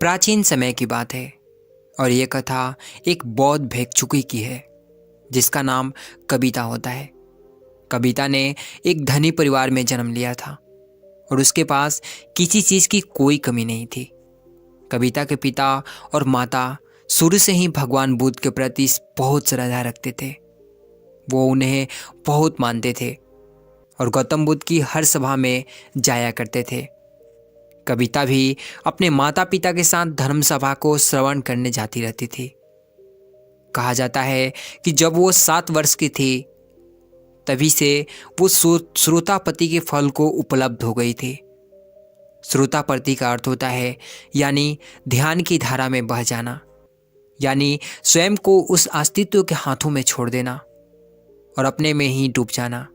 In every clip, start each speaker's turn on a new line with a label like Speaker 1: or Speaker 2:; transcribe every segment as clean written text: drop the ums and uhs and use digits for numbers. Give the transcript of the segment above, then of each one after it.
Speaker 1: प्राचीन समय की बात है और ये कथा एक बौद्ध भिक्षुकी की है जिसका नाम कविता होता है। कविता ने एक धनी परिवार में जन्म लिया था और उसके पास किसी चीज़ की कोई कमी नहीं थी। कविता के पिता और माता शुरू से ही भगवान बुद्ध के प्रति बहुत श्रद्धा रखते थे। वो उन्हें बहुत मानते थे और गौतम बुद्ध की हर सभा में जाया करते थे। कविता भी अपने माता पिता के साथ धर्म सभा को श्रवण करने जाती रहती थी। कहा जाता है कि जब वो 7 वर्ष की थी तभी से वो श्रोतापति के फल को उपलब्ध हो गई थी। श्रोतापति का अर्थ होता है यानी ध्यान की धारा में बह जाना, यानी स्वयं को उस अस्तित्व के हाथों में छोड़ देना और अपने में ही डूब जाना।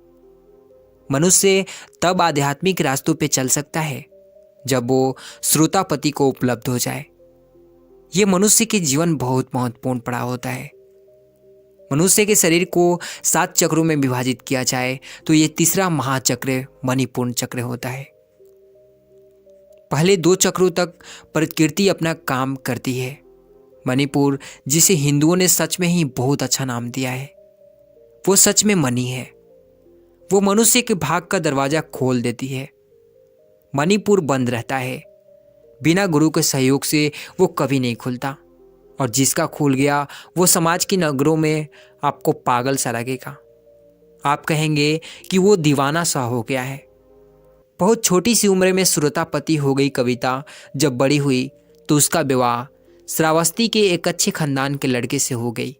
Speaker 1: मनुष्य तब आध्यात्मिक रास्तों पे चल सकता है जब वो श्रोतापति को उपलब्ध हो जाए। ये मनुष्य के जीवन बहुत महत्वपूर्ण पड़ाव होता है। मनुष्य के शरीर को 7 चक्रों में विभाजित किया जाए तो ये तीसरा महाचक्र मणिपूर्ण चक्र होता है। पहले 2 चक्रों तक प्रकृति अपना काम करती है। मणिपुर, जिसे हिंदुओं ने सच में ही बहुत अच्छा नाम दिया है, वो सच में मणि है। वो मनुष्य के भाग का दरवाजा खोल देती है। मणिपुर बंद रहता है, बिना गुरु के सहयोग से वो कभी नहीं खुलता, और जिसका खुल गया वो समाज की नगरों में आपको पागल सा लगेगा। आप कहेंगे कि वो दीवाना सा हो गया है। बहुत छोटी सी उम्र में श्रोतापति हो गई कविता जब बड़ी हुई तो उसका विवाह श्रावस्ती के एक अच्छे खानदान के लड़के से हो गई।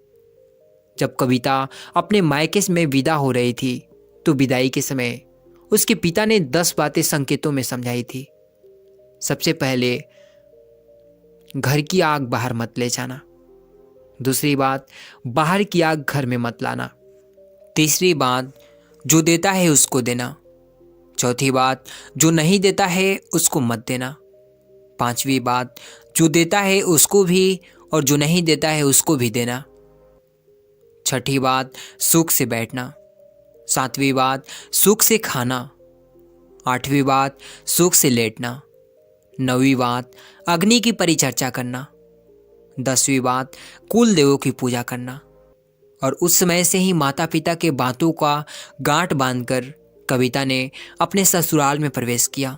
Speaker 1: जब कविता अपने मायके में विदा हो रही थी तो विदाई के समय उसके पिता ने 10 बातें संकेतों में समझाई थी। सबसे पहले, घर की आग बाहर मत ले जाना। दूसरी बात, बाहर की आग घर में मत लाना। तीसरी बात, जो देता है उसको देना। चौथी बात, जो नहीं देता है उसको मत देना। 5वीं बात, जो देता है उसको भी और जो नहीं देता है उसको भी देना। 6ठी बात, सुख से बैठना। 7वीं बात, सुख से खाना। 8वीं बात, सुख से लेटना। 9वीं बात, अग्नि की परिचर्चा करना। 10वीं बात, कुल देवों की पूजा करना। और उस समय से ही माता पिता के बातों का गांठ बांधकर कविता ने अपने ससुराल में प्रवेश किया।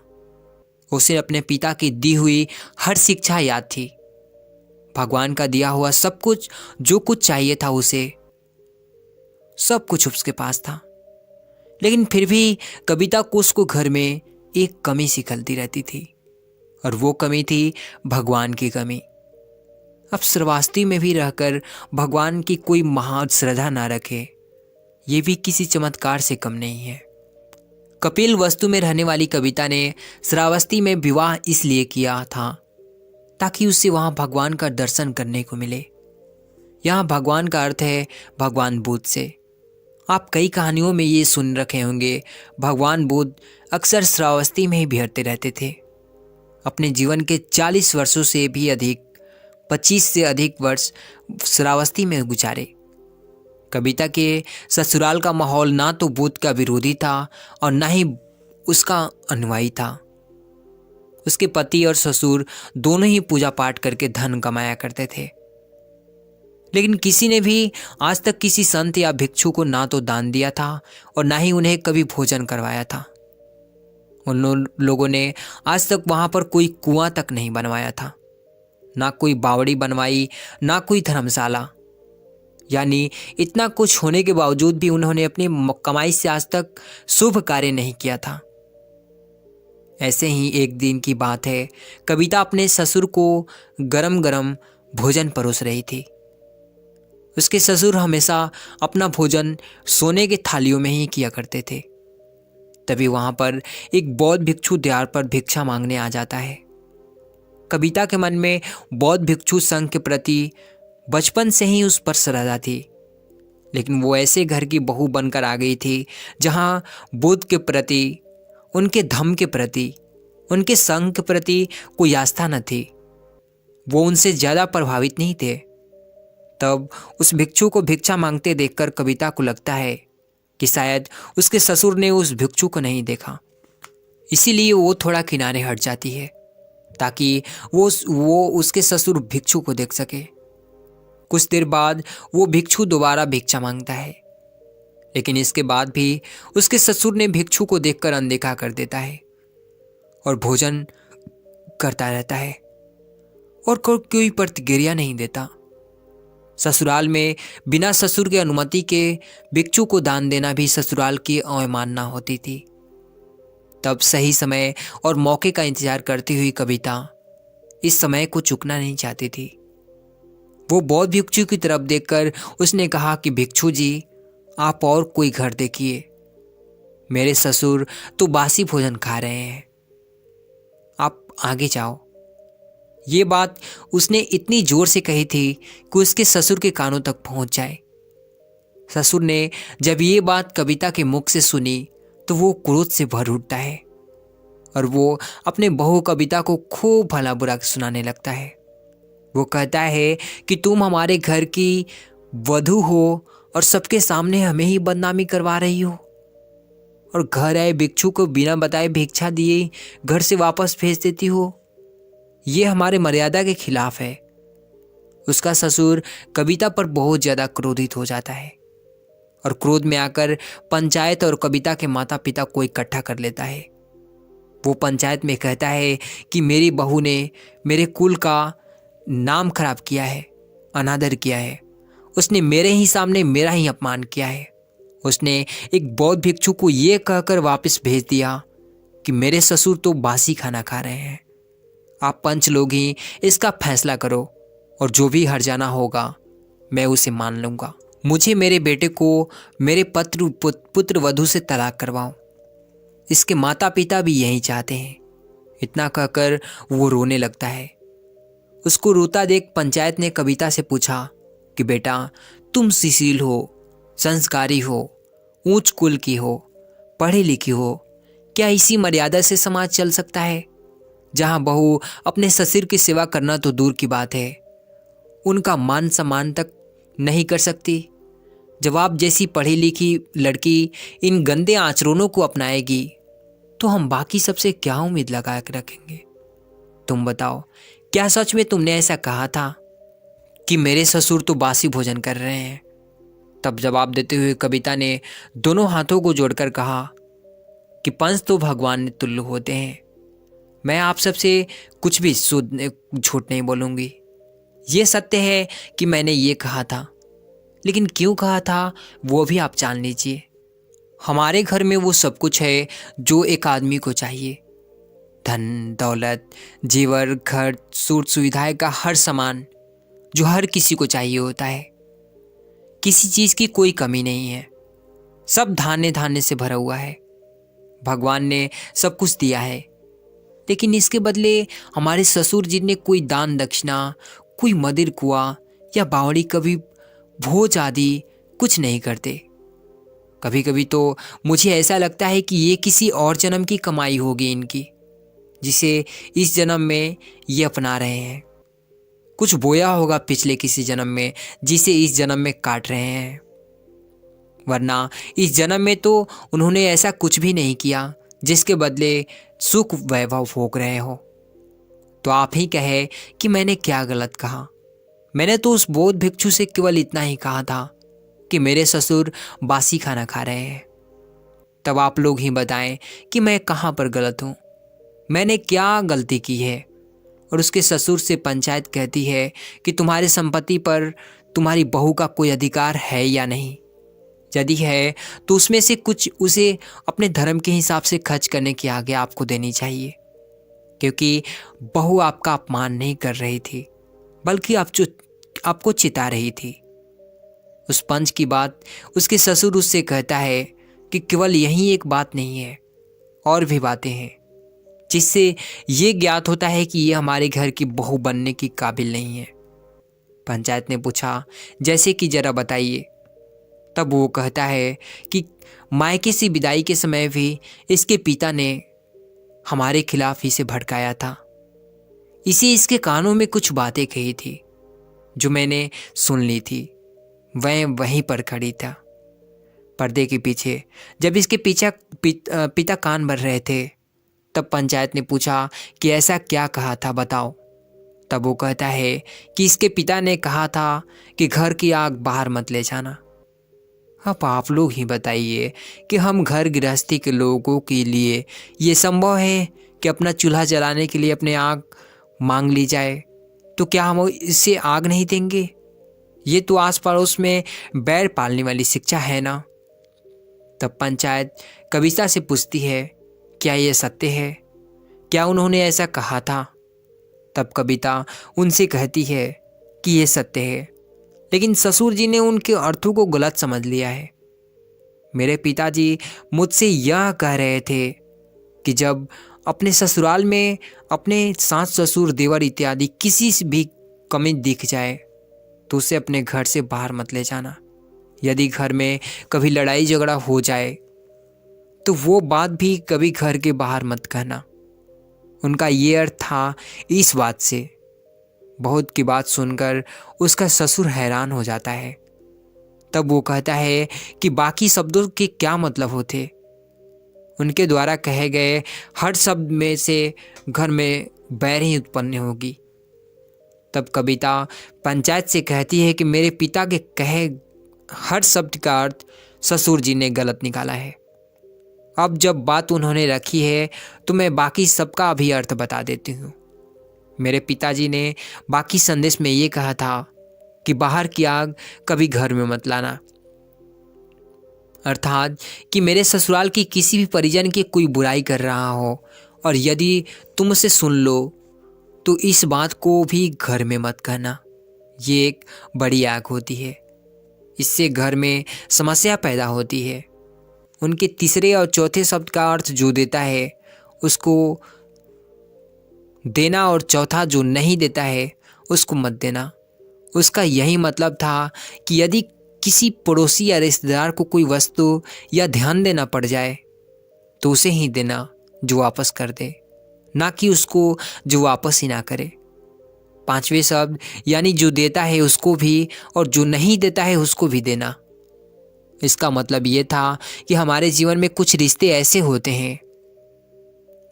Speaker 1: उसे अपने पिता की दी हुई हर शिक्षा याद थी। भगवान का दिया हुआ सब कुछ, जो कुछ चाहिए था उसे, सब कुछ उसके पास था। लेकिन फिर भी कविता को उसको घर में एक कमी सी खलती रहती थी, और वो कमी थी भगवान की कमी। अब श्रावस्ती में भी रहकर भगवान की कोई महान श्रद्धा ना रखे, ये भी किसी चमत्कार से कम नहीं है। कपिल वस्तु में रहने वाली कविता ने श्रावस्ती में विवाह इसलिए किया था ताकि उसे वहां भगवान का दर्शन करने को मिले। यहाँ भगवान का अर्थ है भगवान बुद्ध से। आप कई कहानियों में ये सुन रखे होंगे, भगवान बुद्ध अक्सर श्रावस्ती में ही बिहरते रहते थे। अपने जीवन के 40 वर्षों से भी अधिक, 25 से अधिक वर्ष श्रावस्ती में गुजारे। कविता के ससुराल का माहौल ना तो बुद्ध का विरोधी था और ना ही उसका अनुयायी था। उसके पति और ससुर दोनों ही पूजा पाठ करके धन कमाया करते थे, लेकिन किसी ने भी आज तक किसी संत या भिक्षु को ना तो दान दिया था और ना ही उन्हें कभी भोजन करवाया था। उन लोगों ने आज तक वहां पर कोई कुआं तक नहीं बनवाया था, ना कोई बावड़ी बनवाई, ना कोई धर्मशाला। यानी इतना कुछ होने के बावजूद भी उन्होंने अपनी कमाई से आज तक शुभ कार्य नहीं किया था। ऐसे ही एक दिन की बात है, कविता अपने ससुर को गरम गरम भोजन परोस रही थी। उसके ससुर हमेशा अपना भोजन सोने के थालियों में ही किया करते थे। तभी वहां पर एक बौद्ध भिक्षु द्वार पर भिक्षा मांगने आ जाता है। कविता के मन में बौद्ध भिक्षु संघ के प्रति बचपन से ही उस पर श्रद्धा थी, लेकिन वो ऐसे घर की बहू बनकर आ गई थी जहां बुद्ध के प्रति, उनके धम्म के प्रति, उनके संघ के प्रति कोई आस्था न थी। वो उनसे ज़्यादा प्रभावित नहीं थे। तब उस भिक्षु को भिक्षा मांगते देखकर कविता को लगता है कि शायद उसके ससुर ने उस भिक्षु को नहीं देखा, इसीलिए वो थोड़ा किनारे हट जाती है। ताकि वो उसके ससुर भिक्षु को देख सके। कुछ देर बाद वो भिक्षु दोबारा भिक्षा मांगता है, लेकिन इसके बाद भी उसके ससुर ने भिक्षु को देखकर अनदेखा कर देता है और भोजन करता रहता है और कोई प्रतिक्रिया नहीं देता। ससुराल में बिना ससुर के अनुमति के भिक्षु को दान देना भी ससुराल की अवमानना होती थी। तब सही समय और मौके का इंतजार करती हुई कविता इस समय को चूकना नहीं चाहती थी। वो बौद्ध भिक्षु की तरफ देखकर उसने कहा कि भिक्षु जी, आप और कोई घर देखिए, मेरे ससुर तो बासी भोजन खा रहे हैं, आप आगे जाओ। ये बात उसने इतनी जोर से कही थी कि उसके ससुर के कानों तक पहुंच जाए। ससुर ने जब ये बात कविता के मुख से सुनी तो वो क्रोध से भर उठता है और वो अपने बहू कविता को खूब भला बुरा सुनाने लगता है। वो कहता है कि तुम हमारे घर की वधू हो और सबके सामने हमें ही बदनामी करवा रही हो, और घर आए भिक्षु को बिना बताए भिक्षा दिए घर से वापस भेज देती हो। ये हमारे मर्यादा के खिलाफ है। उसका ससुर कविता पर बहुत ज्यादा क्रोधित हो जाता है और क्रोध में आकर पंचायत और कविता के माता पिता को इकट्ठा कर लेता है। वो पंचायत में कहता है कि मेरी बहू ने मेरे कुल का नाम खराब किया है, अनादर किया है। उसने मेरे ही सामने मेरा ही अपमान किया है। उसने एक बौद्ध भिक्षु को ये कहकर वापस भेज दिया कि मेरे ससुर तो बासी खाना खा रहे हैं। आप पंच लोग ही इसका फैसला करो और जो भी हर्जाना होगा मैं उसे मान लूंगा। मुझे मेरे बेटे को मेरे पुत्र वधू से तलाक करवाओ। इसके माता पिता भी यही चाहते हैं। इतना कहकर वो रोने लगता है। उसको रोता देख पंचायत ने कविता से पूछा कि बेटा, तुम सुशील हो, संस्कारी हो, ऊंच कुल की हो, पढ़ी लिखी हो, क्या इसी मर्यादा से समाज चल सकता है जहां बहू अपने ससुर की सेवा करना तो दूर की बात है, उनका मान सम्मान तक नहीं कर सकती? जब आप जैसी पढ़ी लिखी लड़की इन गंदे आचरणों को अपनाएगी तो हम बाकी सबसे क्या उम्मीद लगा के रखेंगे? तुम बताओ, क्या सच में तुमने ऐसा कहा था कि मेरे ससुर तो बासी भोजन कर रहे हैं? तब जवाब देते हुए कविता ने दोनों हाथों को जोड़कर कहा कि पंच तो भगवान ने तुल्य होते हैं। मैं आप सबसे कुछ भी झूठ नहीं बोलूंगी। ये सत्य है कि मैंने ये कहा था, लेकिन क्यों कहा था वो भी आप जान लीजिए। हमारे घर में वो सब कुछ है जो एक आदमी को चाहिए। धन दौलत, जेवर, घर, सुख सुविधाएं का हर सामान जो हर किसी को चाहिए होता है। किसी चीज की कोई कमी नहीं है। सब धान्य धान्य से भरा हुआ है। भगवान ने सब कुछ दिया है, लेकिन इसके बदले हमारे ससुर जी ने कोई दान दक्षिणा, कोई मदिर कुआं या बावड़ी, कभी भोज आदि कुछ नहीं करते। कभी कभी तो मुझे ऐसा लगता है कि ये किसी और जन्म की कमाई होगी इनकी, जिसे इस जन्म में ये अपना रहे हैं। कुछ बोया होगा पिछले किसी जन्म में, जिसे इस जन्म में काट रहे हैं। वरना इस जन्म में तो उन्होंने ऐसा कुछ भी नहीं किया जिसके बदले सुख वैभव भोग रहे हो। तो आप ही कहे कि मैंने क्या गलत कहा। मैंने तो उस बौद्ध भिक्षु से केवल इतना ही कहा था कि मेरे ससुर बासी खाना खा रहे हैं। तब आप लोग ही बताएं कि मैं कहाँ पर गलत हूँ, मैंने क्या गलती की है। और उसके ससुर से पंचायत कहती है कि तुम्हारी संपत्ति पर तुम्हारी बहू का कोई अधिकार है या नहीं। यदि है तो उसमें से कुछ उसे अपने धर्म के हिसाब से खर्च करने की आज्ञा आपको देनी चाहिए, क्योंकि बहू आपका अपमान नहीं कर रही थी, बल्कि आपको चिता रही थी। उस पंच की बात उसके ससुर उससे कहता है कि केवल यही एक बात नहीं है, और भी बातें हैं जिससे ये ज्ञात होता है कि ये हमारे घर की बहू बनने की काबिल नहीं है। पंचायत ने पूछा, जैसे कि जरा बताइए। तब वो कहता है कि मायके से विदाई के समय भी इसके पिता ने हमारे खिलाफ इसे भड़काया था। इसे इसके कानों में कुछ बातें कही थी जो मैंने सुन ली थी। वह वहीं पर खड़ी था पर्दे के पीछे। जब इसके पिता कान भर रहे थे तब पंचायत ने पूछा कि ऐसा क्या कहा था बताओ। तब वो कहता है कि इसके पिता ने कहा था कि घर की आग बाहर मत ले जाना। अब आप लोग ही बताइए कि हम घर गृहस्थी के लोगों के लिए ये संभव है कि अपना चूल्हा जलाने के लिए अपने आग मांग ली जाए, तो क्या हम इससे आग नहीं देंगे? ये तो आस पड़ोस में बैर पालने वाली शिक्षा है ना। तब पंचायत कविता से पूछती है, क्या ये सत्य है? क्या उन्होंने ऐसा कहा था? तब कविता उनसे कहती है कि ये सत्य है, लेकिन ससुर जी ने उनके अर्थों को गलत समझ लिया है। मेरे पिताजी मुझसे यह कह रहे थे कि जब अपने ससुराल में अपने सास ससुर देवर इत्यादि किसी से भी कमी दिख जाए तो उसे अपने घर से बाहर मत ले जाना। यदि घर में कभी लड़ाई झगड़ा हो जाए तो वो बात भी कभी घर के बाहर मत कहना। उनका ये अर्थ था इस बात से। बहुत की बात सुनकर उसका ससुर हैरान हो जाता है। तब वो कहता है कि बाकी शब्दों के क्या मतलब होते? उनके द्वारा कहे गए हर शब्द में से घर में बैर ही उत्पन्न होगी। तब कविता पंचायत से कहती है कि मेरे पिता के कहे हर शब्द का अर्थ ससुर जी ने गलत निकाला है। अब जब बात उन्होंने रखी है तो मैं बाकी सबका भी अर्थ बता देती हूँ। मेरे पिताजी ने बाकी संदेश में ये कहा था कि बाहर की आग कभी घर में मत लाना, अर्थात कि मेरे ससुराल की किसी भी परिजन की कोई बुराई कर रहा हो और यदि तुम उसे सुन लो तो इस बात को भी घर में मत कहना। ये एक बड़ी आग होती है, इससे घर में समस्या पैदा होती है। उनके तीसरे और चौथे शब्द का अर्थ जो देता है उसको देना और चौथा जो नहीं देता है उसको मत देना। उसका यही मतलब था कि यदि किसी पड़ोसी या रिश्तेदार को कोई वस्तु या ध्यान देना पड़ जाए तो उसे ही देना जो वापस कर दे, ना कि उसको जो वापस ही ना करे। पांचवें शब्द यानी जो देता है उसको भी और जो नहीं देता है उसको भी देना। इसका मतलब ये था कि हमारे जीवन में कुछ रिश्ते ऐसे होते हैं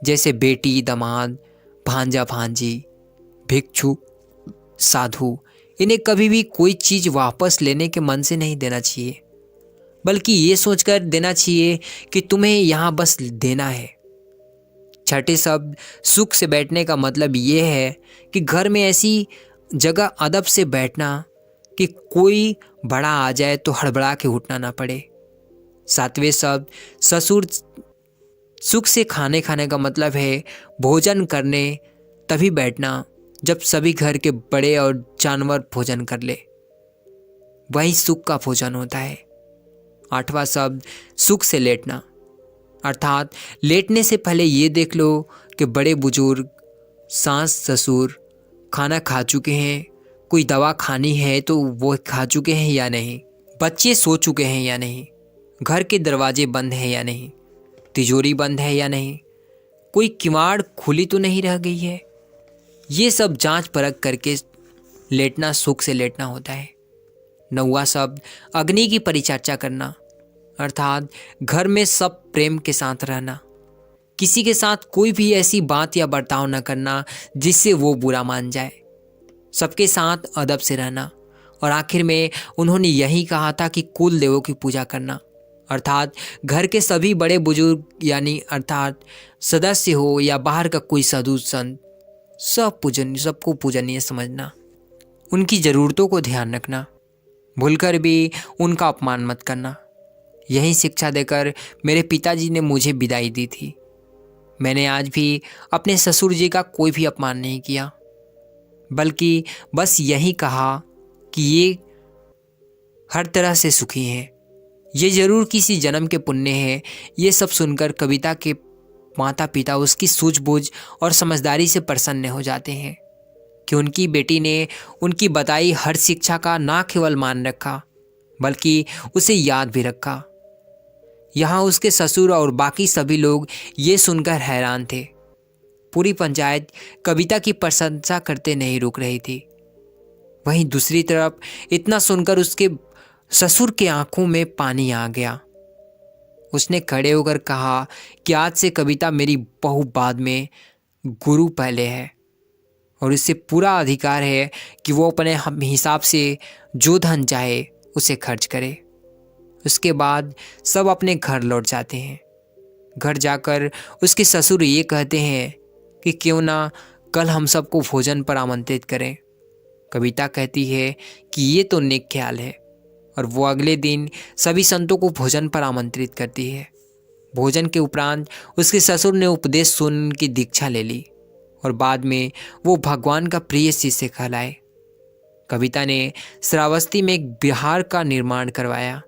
Speaker 1: जैसे बेटी दामाद, भांजा भांजी, भिक्षु साधु, इन्हें कभी भी कोई चीज़ वापस लेने के मन से नहीं देना चाहिए, बल्कि ये सोचकर देना चाहिए कि तुम्हें यहाँ बस देना है। छठे शब्द सुख से बैठने का मतलब ये है कि घर में ऐसी जगह अदब से बैठना कि कोई बड़ा आ जाए तो हड़बड़ा के उठना ना पड़े। सातवें शब्द ससुर सुख से खाने का मतलब है भोजन करने तभी बैठना जब सभी घर के बड़े और जानवर भोजन कर ले, वही सुख का भोजन होता है। आठवां शब्द सुख से लेटना, अर्थात लेटने से पहले ये देख लो कि बड़े बुजुर्ग सास ससुर खाना खा चुके हैं, कोई दवा खानी है तो वो खा चुके हैं या नहीं, बच्चे सो चुके हैं या नहीं, घर के दरवाजे बंद हैं या नहीं, तिजोरी बंद है या नहीं, कोई किवाड़ खुली तो नहीं रह गई है। ये सब जांच परख करके लेटना सुख से लेटना होता है। नौवां शब्द अग्नि की परिचर्चा करना, अर्थात घर में सब प्रेम के साथ रहना, किसी के साथ कोई भी ऐसी बात या बर्ताव न करना जिससे वो बुरा मान जाए, सबके साथ अदब से रहना। और आखिर में उन्होंने यही कहा था कि कुल देवों की पूजा करना, अर्थात घर के सभी बड़े बुजुर्ग यानी अर्थात सदस्य हो या बाहर का कोई साधु संत, सबको पूजनीय समझना, उनकी ज़रूरतों को ध्यान रखना, भूलकर भी उनका अपमान मत करना। यही शिक्षा देकर मेरे पिताजी ने मुझे विदाई दी थी। मैंने आज भी अपने ससुर जी का कोई भी अपमान नहीं किया, बल्कि बस यही कहा कि ये हर तरह से सुखी हैं, ये जरूर किसी जन्म के पुण्य है। ये सब सुनकर कविता के माता पिता उसकी सूझबूझ और समझदारी से प्रसन्न हो जाते हैं कि उनकी बेटी ने उनकी बताई हर शिक्षा का ना केवल मान रखा बल्कि उसे याद भी रखा। यहाँ उसके ससुर और बाकी सभी लोग ये सुनकर हैरान थे। पूरी पंचायत कविता की प्रशंसा करते नहीं रुक रही थी। वहीं दूसरी तरफ इतना सुनकर उसके ससुर के आंखों में पानी आ गया। उसने खड़े होकर कहा कि आज से कविता मेरी बहू बाद में, गुरु पहले है, और इससे पूरा अधिकार है कि वो अपने हिसाब से जो धन चाहे उसे खर्च करे। उसके बाद सब अपने घर लौट जाते हैं। घर जाकर उसके ससुर ये कहते हैं कि क्यों ना कल हम सबको भोजन पर आमंत्रित करें। कविता कहती है कि ये तो नेक ख्याल है, और वो अगले दिन सभी संतों को भोजन पर आमंत्रित करती है। भोजन के उपरांत उसके ससुर ने उपदेश सुन उनकी दीक्षा ले ली, और बाद में वो भगवान का प्रिय शिष्य कहलाए। कविता ने श्रावस्ती में एक विहार का निर्माण करवाया।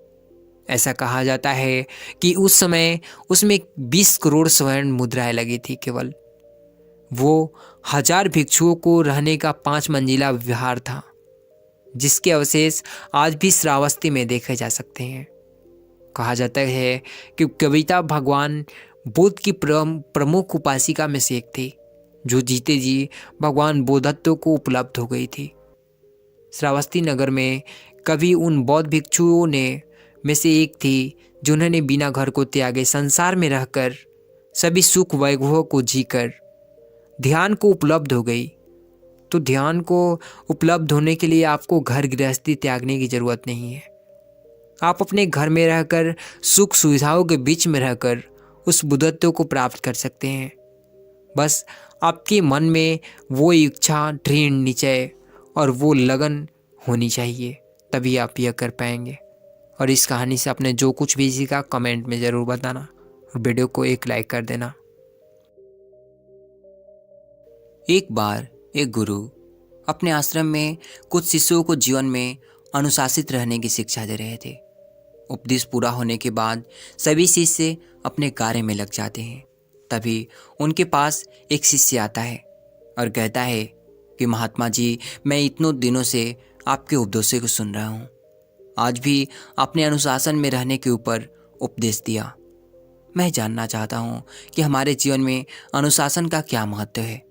Speaker 1: ऐसा कहा जाता है कि उस समय उसमें 20 करोड़ स्वर्ण मुद्राएं लगी थी केवल। वो 1000 भिक्षुओं को रहने का 5 मंजिला विहार था, जिसके अवशेष आज भी श्रावस्ती में देखे जा सकते हैं। कहा जाता है कि कविता भगवान बुद्ध की प्रमुख उपासिका में से एक थी, जो जीते जी भगवान बोधत्व को उपलब्ध हो गई थी। श्रावस्ती नगर में कभी उन बौद्ध भिक्षुओं में से एक थी जिन्होंने बिना घर को त्यागे संसार में रहकर सभी सुख वैभव को जीकर ध्यान को उपलब्ध हो गई। तो ध्यान को उपलब्ध होने के लिए आपको घर गृहस्थी त्यागने की जरूरत नहीं है। आप अपने घर में रहकर सुख सुविधाओं के बीच में रहकर उस बुद्धत्व को प्राप्त कर सकते हैं। बस आपके मन में वो इच्छा, दृढ़ निश्चय और वो लगन होनी चाहिए, तभी आप यह कर पाएंगे। और इस कहानी से आपने जो कुछ भी सीखा कमेंट में ज़रूर बताना, और वीडियो को एक लाइक कर देना।
Speaker 2: एक बार एक गुरु अपने आश्रम में कुछ शिष्यों को जीवन में अनुशासित रहने की शिक्षा दे रहे थे। उपदेश पूरा होने के बाद सभी शिष्य अपने कार्य में लग जाते हैं। तभी उनके पास एक शिष्य आता है और कहता है कि महात्मा जी, मैं इतनों दिनों से आपके उपदेशों को सुन रहा हूँ। आज भी आपने अनुशासन में रहने के ऊपर उपदेश दिया। मैं जानना चाहता हूँ कि हमारे जीवन में अनुशासन का क्या महत्व है।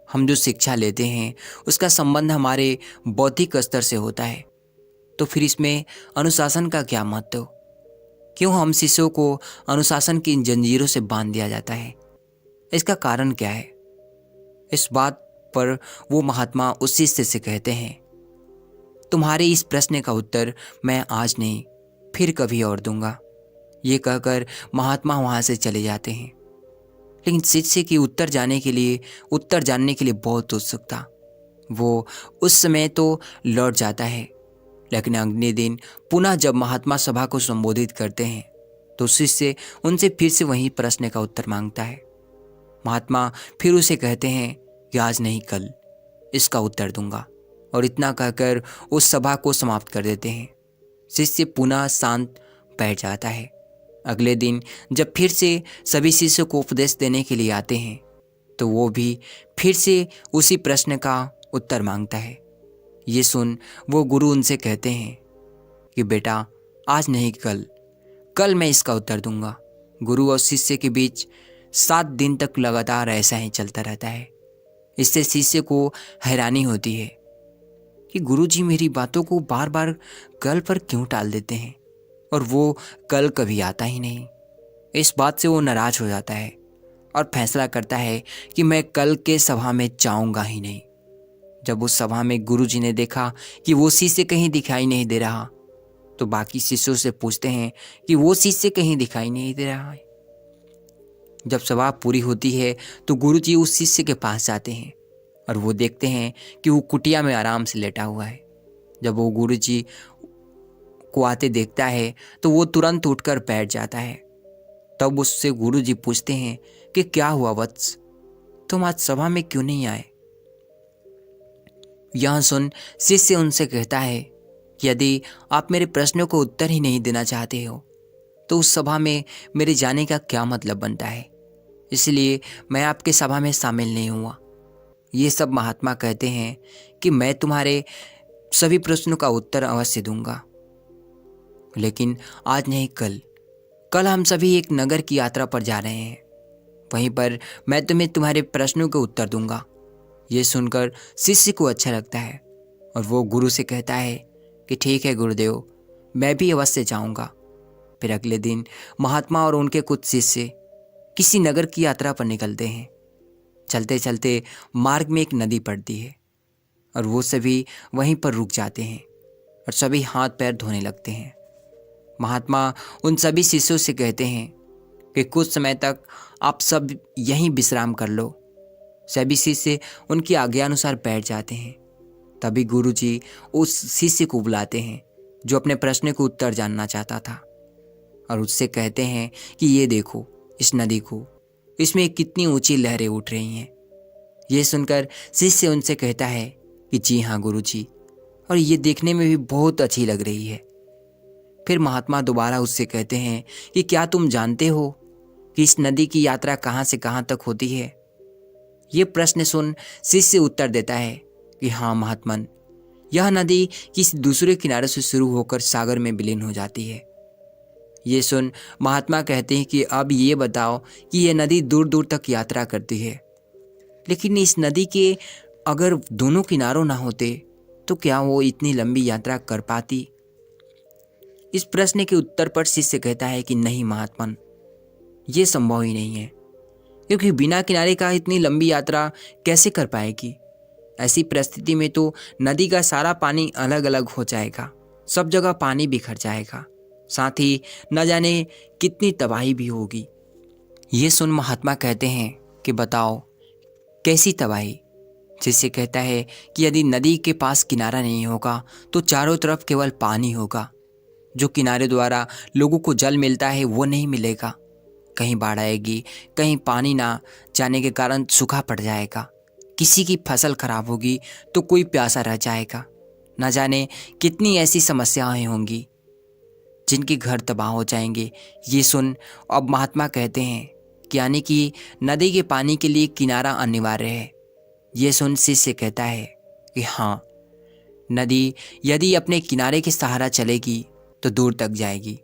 Speaker 2: हम जो शिक्षा लेते हैं उसका संबंध हमारे बौद्धिक स्तर से होता है, तो फिर इसमें अनुशासन का क्या महत्व? क्यों हम शिष्यों को अनुशासन की जंजीरों से बांध दिया जाता है? इसका कारण क्या है? इस बात पर वो महात्मा उस शिष्य से कहते हैं, तुम्हारे इस प्रश्न का उत्तर मैं आज नहीं फिर कभी और दूंगा। ये कहकर महात्मा वहां से चले जाते हैं। लेकिन शिष्य की उत्तर जानने के लिए बहुत उत्सुक था। वो उस समय तो लौट जाता है, लेकिन अगले दिन पुनः जब महात्मा सभा को संबोधित करते हैं तो शिष्य उनसे फिर से वही प्रश्न का उत्तर मांगता है। महात्मा फिर उसे कहते हैं कि आज नहीं कल इसका उत्तर दूंगा, और इतना कहकर उस सभा को समाप्त कर देते हैं। शिष्य पुनः शांत बैठ जाता है। अगले दिन जब फिर से सभी शिष्यों को उपदेश देने के लिए आते हैं तो वो भी फिर से उसी प्रश्न का उत्तर मांगता है। ये सुन वो गुरु उनसे कहते हैं कि बेटा, आज नहीं कल मैं इसका उत्तर दूंगा। गुरु और शिष्य के बीच 7 दिन तक लगातार ऐसा ही चलता रहता है। इससे शिष्य को हैरानी होती है कि गुरुजी मेरी बातों को बार बार कल पर क्यों टाल देते हैं, और वो कल कभी आता ही नहीं। इस बात से वो नाराज हो जाता है और फैसला करता है कि मैं कल के सभा में जाऊंगा ही नहीं। जब उस सभा में गुरुजी ने देखा कि वो शिष्य कहीं दिखाई नहीं दे रहा, तो बाकी शिष्यों से पूछते हैं कि वो शिष्य कहीं दिखाई नहीं दे रहा है। जब सभा पूरी होती है तो गुरुजी उस शिष्य के पास जाते हैं और वो देखते हैं कि वो कुटिया में आराम से लेटा हुआ है। जब वो गुरुजी को आते देखता है तो वो तुरंत उठकर बैठ जाता है। तब उससे गुरुजी पूछते हैं कि क्या हुआ वत्स, तुम आज सभा में क्यों नहीं आए? यह सुन शिष्य उनसे कहता है कि यदि आप मेरे प्रश्नों को उत्तर ही नहीं देना चाहते हो तो उस सभा में मेरे जाने का क्या मतलब बनता है। इसलिए मैं आपके सभा में शामिल नहीं हुआ। ये सब महात्मा कहते हैं कि मैं तुम्हारे सभी प्रश्नों का उत्तर अवश्य दूंगा, लेकिन आज नहीं कल हम सभी एक नगर की यात्रा पर जा रहे हैं। वहीं पर मैं तुम्हें तुम्हारे प्रश्नों के उत्तर दूंगा। ये सुनकर शिष्य को अच्छा लगता है और वो गुरु से कहता है कि ठीक है गुरुदेव, मैं भी अवश्य जाऊंगा। फिर अगले दिन महात्मा और उनके कुछ शिष्य किसी नगर की यात्रा पर निकलते हैं। चलते चलते मार्ग में एक नदी पड़ती है और वो सभी वहीं पर रुक जाते हैं और सभी हाथ पैर धोने लगते हैं। महात्मा उन सभी शिष्यों से कहते हैं कि कुछ समय तक आप सब यहीं विश्राम कर लो। सभी शिष्य उनकी आज्ञा अनुसार बैठ जाते हैं। तभी गुरुजी उस शिष्य को बुलाते हैं जो अपने प्रश्न को उत्तर जानना चाहता था और उससे कहते हैं कि ये देखो इस नदी को, इसमें कितनी ऊंची लहरें उठ रही हैं। ये सुनकर शिष्य उनसे कहता है कि जी हाँ गुरुजी, और ये देखने में भी बहुत अच्छी लग रही है। फिर महात्मा दोबारा उससे कहते हैं कि क्या तुम जानते हो कि इस नदी की यात्रा कहाँ से कहाँ तक होती है? ये प्रश्न सुन शिष्य उत्तर देता है कि हाँ महात्मन, यह नदी किसी दूसरे किनारे से शुरू होकर सागर में विलीन हो जाती है। ये सुन महात्मा कहते हैं कि अब ये बताओ कि यह नदी दूर दूर तक यात्रा करती है, लेकिन इस नदी के अगर दोनों किनारों ना होते तो क्या वो इतनी लंबी यात्रा कर पाती? इस प्रश्न के उत्तर पर शिष्य कहता है कि नहीं महात्मन, ये संभव ही नहीं है, क्योंकि बिना किनारे का इतनी लंबी यात्रा कैसे कर पाएगी? ऐसी परिस्थिति में तो नदी का सारा पानी अलग अलग हो जाएगा, सब जगह पानी बिखर जाएगा, साथ ही न जाने कितनी तबाही भी होगी। ये सुन महात्मा कहते हैं कि बताओ कैसी तबाही? शिष्य कहता है कि यदि नदी के पास किनारा नहीं होगा तो चारों तरफ केवल पानी होगा। जो किनारे द्वारा लोगों को जल मिलता है वो नहीं मिलेगा। कहीं बाढ़ आएगी, कहीं पानी ना जाने के कारण सूखा पड़ जाएगा, किसी की फसल खराब होगी तो कोई प्यासा रह जाएगा। न जाने कितनी ऐसी समस्याएं होंगी जिनके घर तबाह हो जाएंगे। ये सुन अब महात्मा कहते हैं कि यानी कि नदी के पानी के लिए किनारा अनिवार्य है। ये सुन शिष्य कहता है कि हाँ, नदी यदि अपने किनारे के सहारा चलेगी तो दूर तक जाएगी,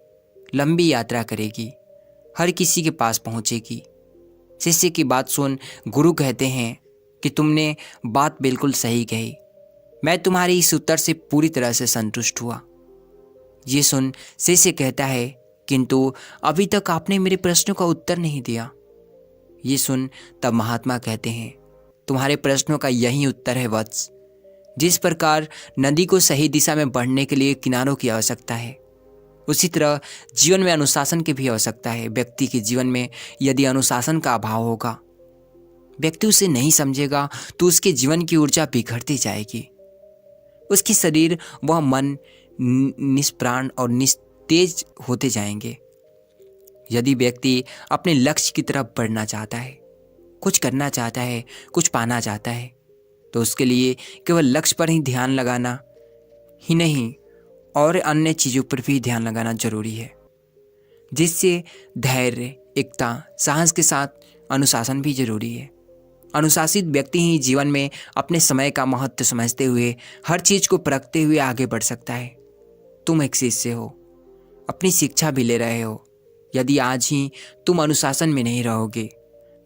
Speaker 2: लंबी यात्रा करेगी, हर किसी के पास पहुंचेगी। शिष्य की बात सुन गुरु कहते हैं कि तुमने बात बिल्कुल सही कही, मैं तुम्हारी इस उत्तर से पूरी तरह से संतुष्ट हुआ। ये सुन शिष्य कहता है किंतु अभी तक आपने मेरे प्रश्नों का उत्तर नहीं दिया। ये सुन तब महात्मा कहते हैं तुम्हारे प्रश्नों का यही उत्तर है वत्स। जिस प्रकार नदी को सही दिशा में बढ़ने के लिए किनारों की आवश्यकता है, उसी तरह जीवन में अनुशासन की भी आवश्यकता है। व्यक्ति के जीवन में यदि अनुशासन का अभाव होगा, व्यक्ति उसे नहीं समझेगा तो उसके जीवन की ऊर्जा बिखरती जाएगी। उसकी शरीर व मन निष्प्राण और निस्तेज होते जाएंगे। यदि व्यक्ति अपने लक्ष्य की तरफ बढ़ना चाहता है, कुछ करना चाहता है, कुछ पाना चाहता है, तो उसके लिए केवल लक्ष्य पर ही ध्यान लगाना ही नहीं और अन्य चीज़ों पर भी ध्यान लगाना जरूरी है, जिससे धैर्य, एकता, साहस के साथ अनुशासन भी जरूरी है। अनुशासित व्यक्ति ही जीवन में अपने समय का महत्व समझते हुए हर चीज़ को परखते हुए आगे बढ़ सकता है। तुम एक शिष्य हो, अपनी शिक्षा भी ले रहे हो। यदि आज ही तुम अनुशासन में नहीं रहोगे,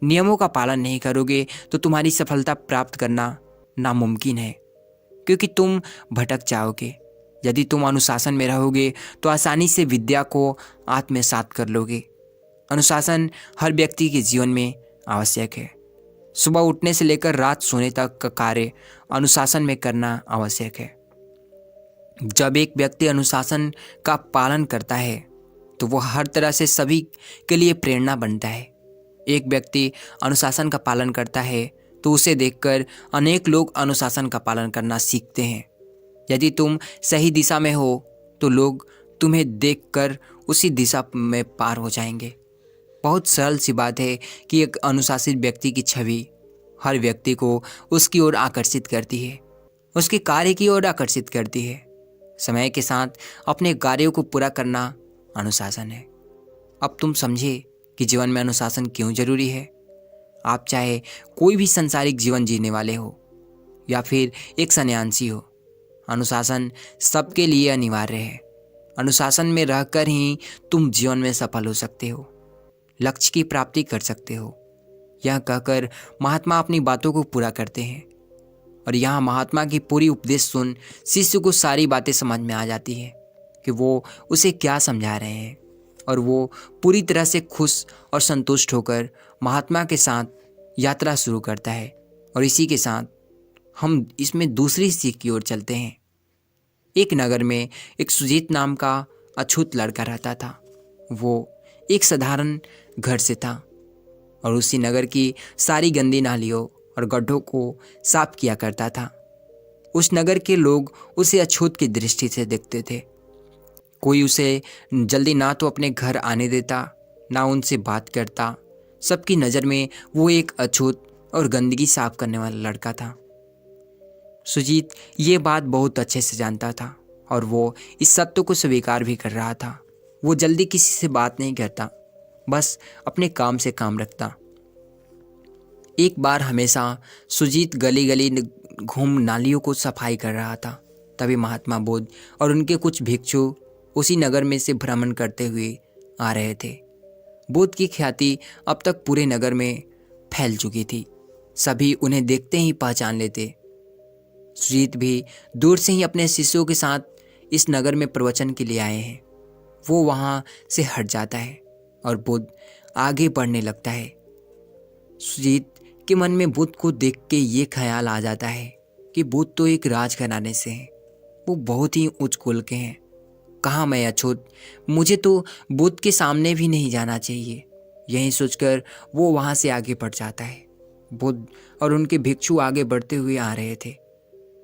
Speaker 2: नियमों का पालन नहीं करोगे, तो तुम्हारी सफलता प्राप्त करना नामुमकिन है, क्योंकि तुम भटक जाओगे। यदि तुम अनुशासन में रहोगे तो आसानी से विद्या को आत्मसात कर लोगे। अनुशासन हर व्यक्ति के जीवन में आवश्यक है। सुबह उठने से लेकर रात सोने तक का कार्य अनुशासन में करना आवश्यक है। जब एक व्यक्ति अनुशासन का पालन करता है तो वह हर तरह से सभी के लिए प्रेरणा बनता है। एक व्यक्ति अनुशासन का पालन करता है तो उसे देखकर अनेक लोग अनुशासन का पालन करना सीखते हैं। यदि तुम सही दिशा में हो तो लोग तुम्हें देखकर उसी दिशा में पार हो जाएंगे। बहुत सरल सी बात है कि एक अनुशासित व्यक्ति की छवि हर व्यक्ति को उसकी ओर आकर्षित करती है, उसके कार्य की ओर आकर्षित करती है। समय के साथ अपने कार्यों को पूरा करना अनुशासन है। अब तुम समझे कि जीवन में अनुशासन क्यों जरूरी है। आप चाहे कोई भी संसारिक जीवन जीने वाले हो या फिर एक सन्यासी हो, अनुशासन सबके लिए अनिवार्य है। अनुशासन में रहकर ही तुम जीवन में सफल हो सकते हो, लक्ष्य की प्राप्ति कर सकते हो। यह कहकर महात्मा अपनी बातों को पूरा करते हैं और यहाँ महात्मा की पूरी उपदेश सुन शिष्य को सारी बातें समझ में आ जाती है कि वो उसे क्या समझा रहे हैं और वो पूरी तरह से खुश और संतुष्ट होकर महात्मा के साथ यात्रा शुरू करता है। और इसी के साथ हम इसमें दूसरी सीख की ओर चलते हैं। एक नगर में एक सुजीत नाम का अछूत लड़का रहता था। वो एक साधारण घर से था और उसी नगर की सारी गंदी नालियों और गड्ढों को साफ किया करता था। उस नगर के लोग उसे अछूत की दृष्टि से देखते थे। कोई उसे जल्दी ना तो अपने घर आने देता, ना उनसे बात करता। सबकी नज़र में वो एक अछूत और गंदगी साफ करने वाला लड़का था। सुजीत ये बात बहुत अच्छे से जानता था और वो इस सत्य को स्वीकार भी कर रहा था। वो जल्दी किसी से बात नहीं करता, बस अपने काम से काम रखता। एक बार हमेशा सुजीत गली गली घूम नालियों को सफाई कर रहा था। तभी महात्मा बुद्ध और उनके कुछ भिक्षु उसी नगर में से भ्रमण करते हुए आ रहे थे। बुद्ध की ख्याति अब तक पूरे नगर में फैल चुकी थी। सभी उन्हें देखते ही पहचान लेते। सुजीत भी दूर से ही अपने शिष्यों के साथ इस नगर में प्रवचन के लिए आए हैं। वो वहाँ से हट जाता है और बुद्ध आगे बढ़ने लगता है। सुजीत के मन में बुद्ध को देख के ये ख्याल आ जाता है कि बुद्ध तो एक राजघराने से हैं, वो बहुत ही उच्च कुल के हैं। कहाँ मैं अछूत, मुझे तो बुद्ध के सामने भी नहीं जाना चाहिए। यही सोचकर वो वहाँ से आगे बढ़ जाता है। बुद्ध और उनके भिक्षु आगे बढ़ते हुए आ रहे थे।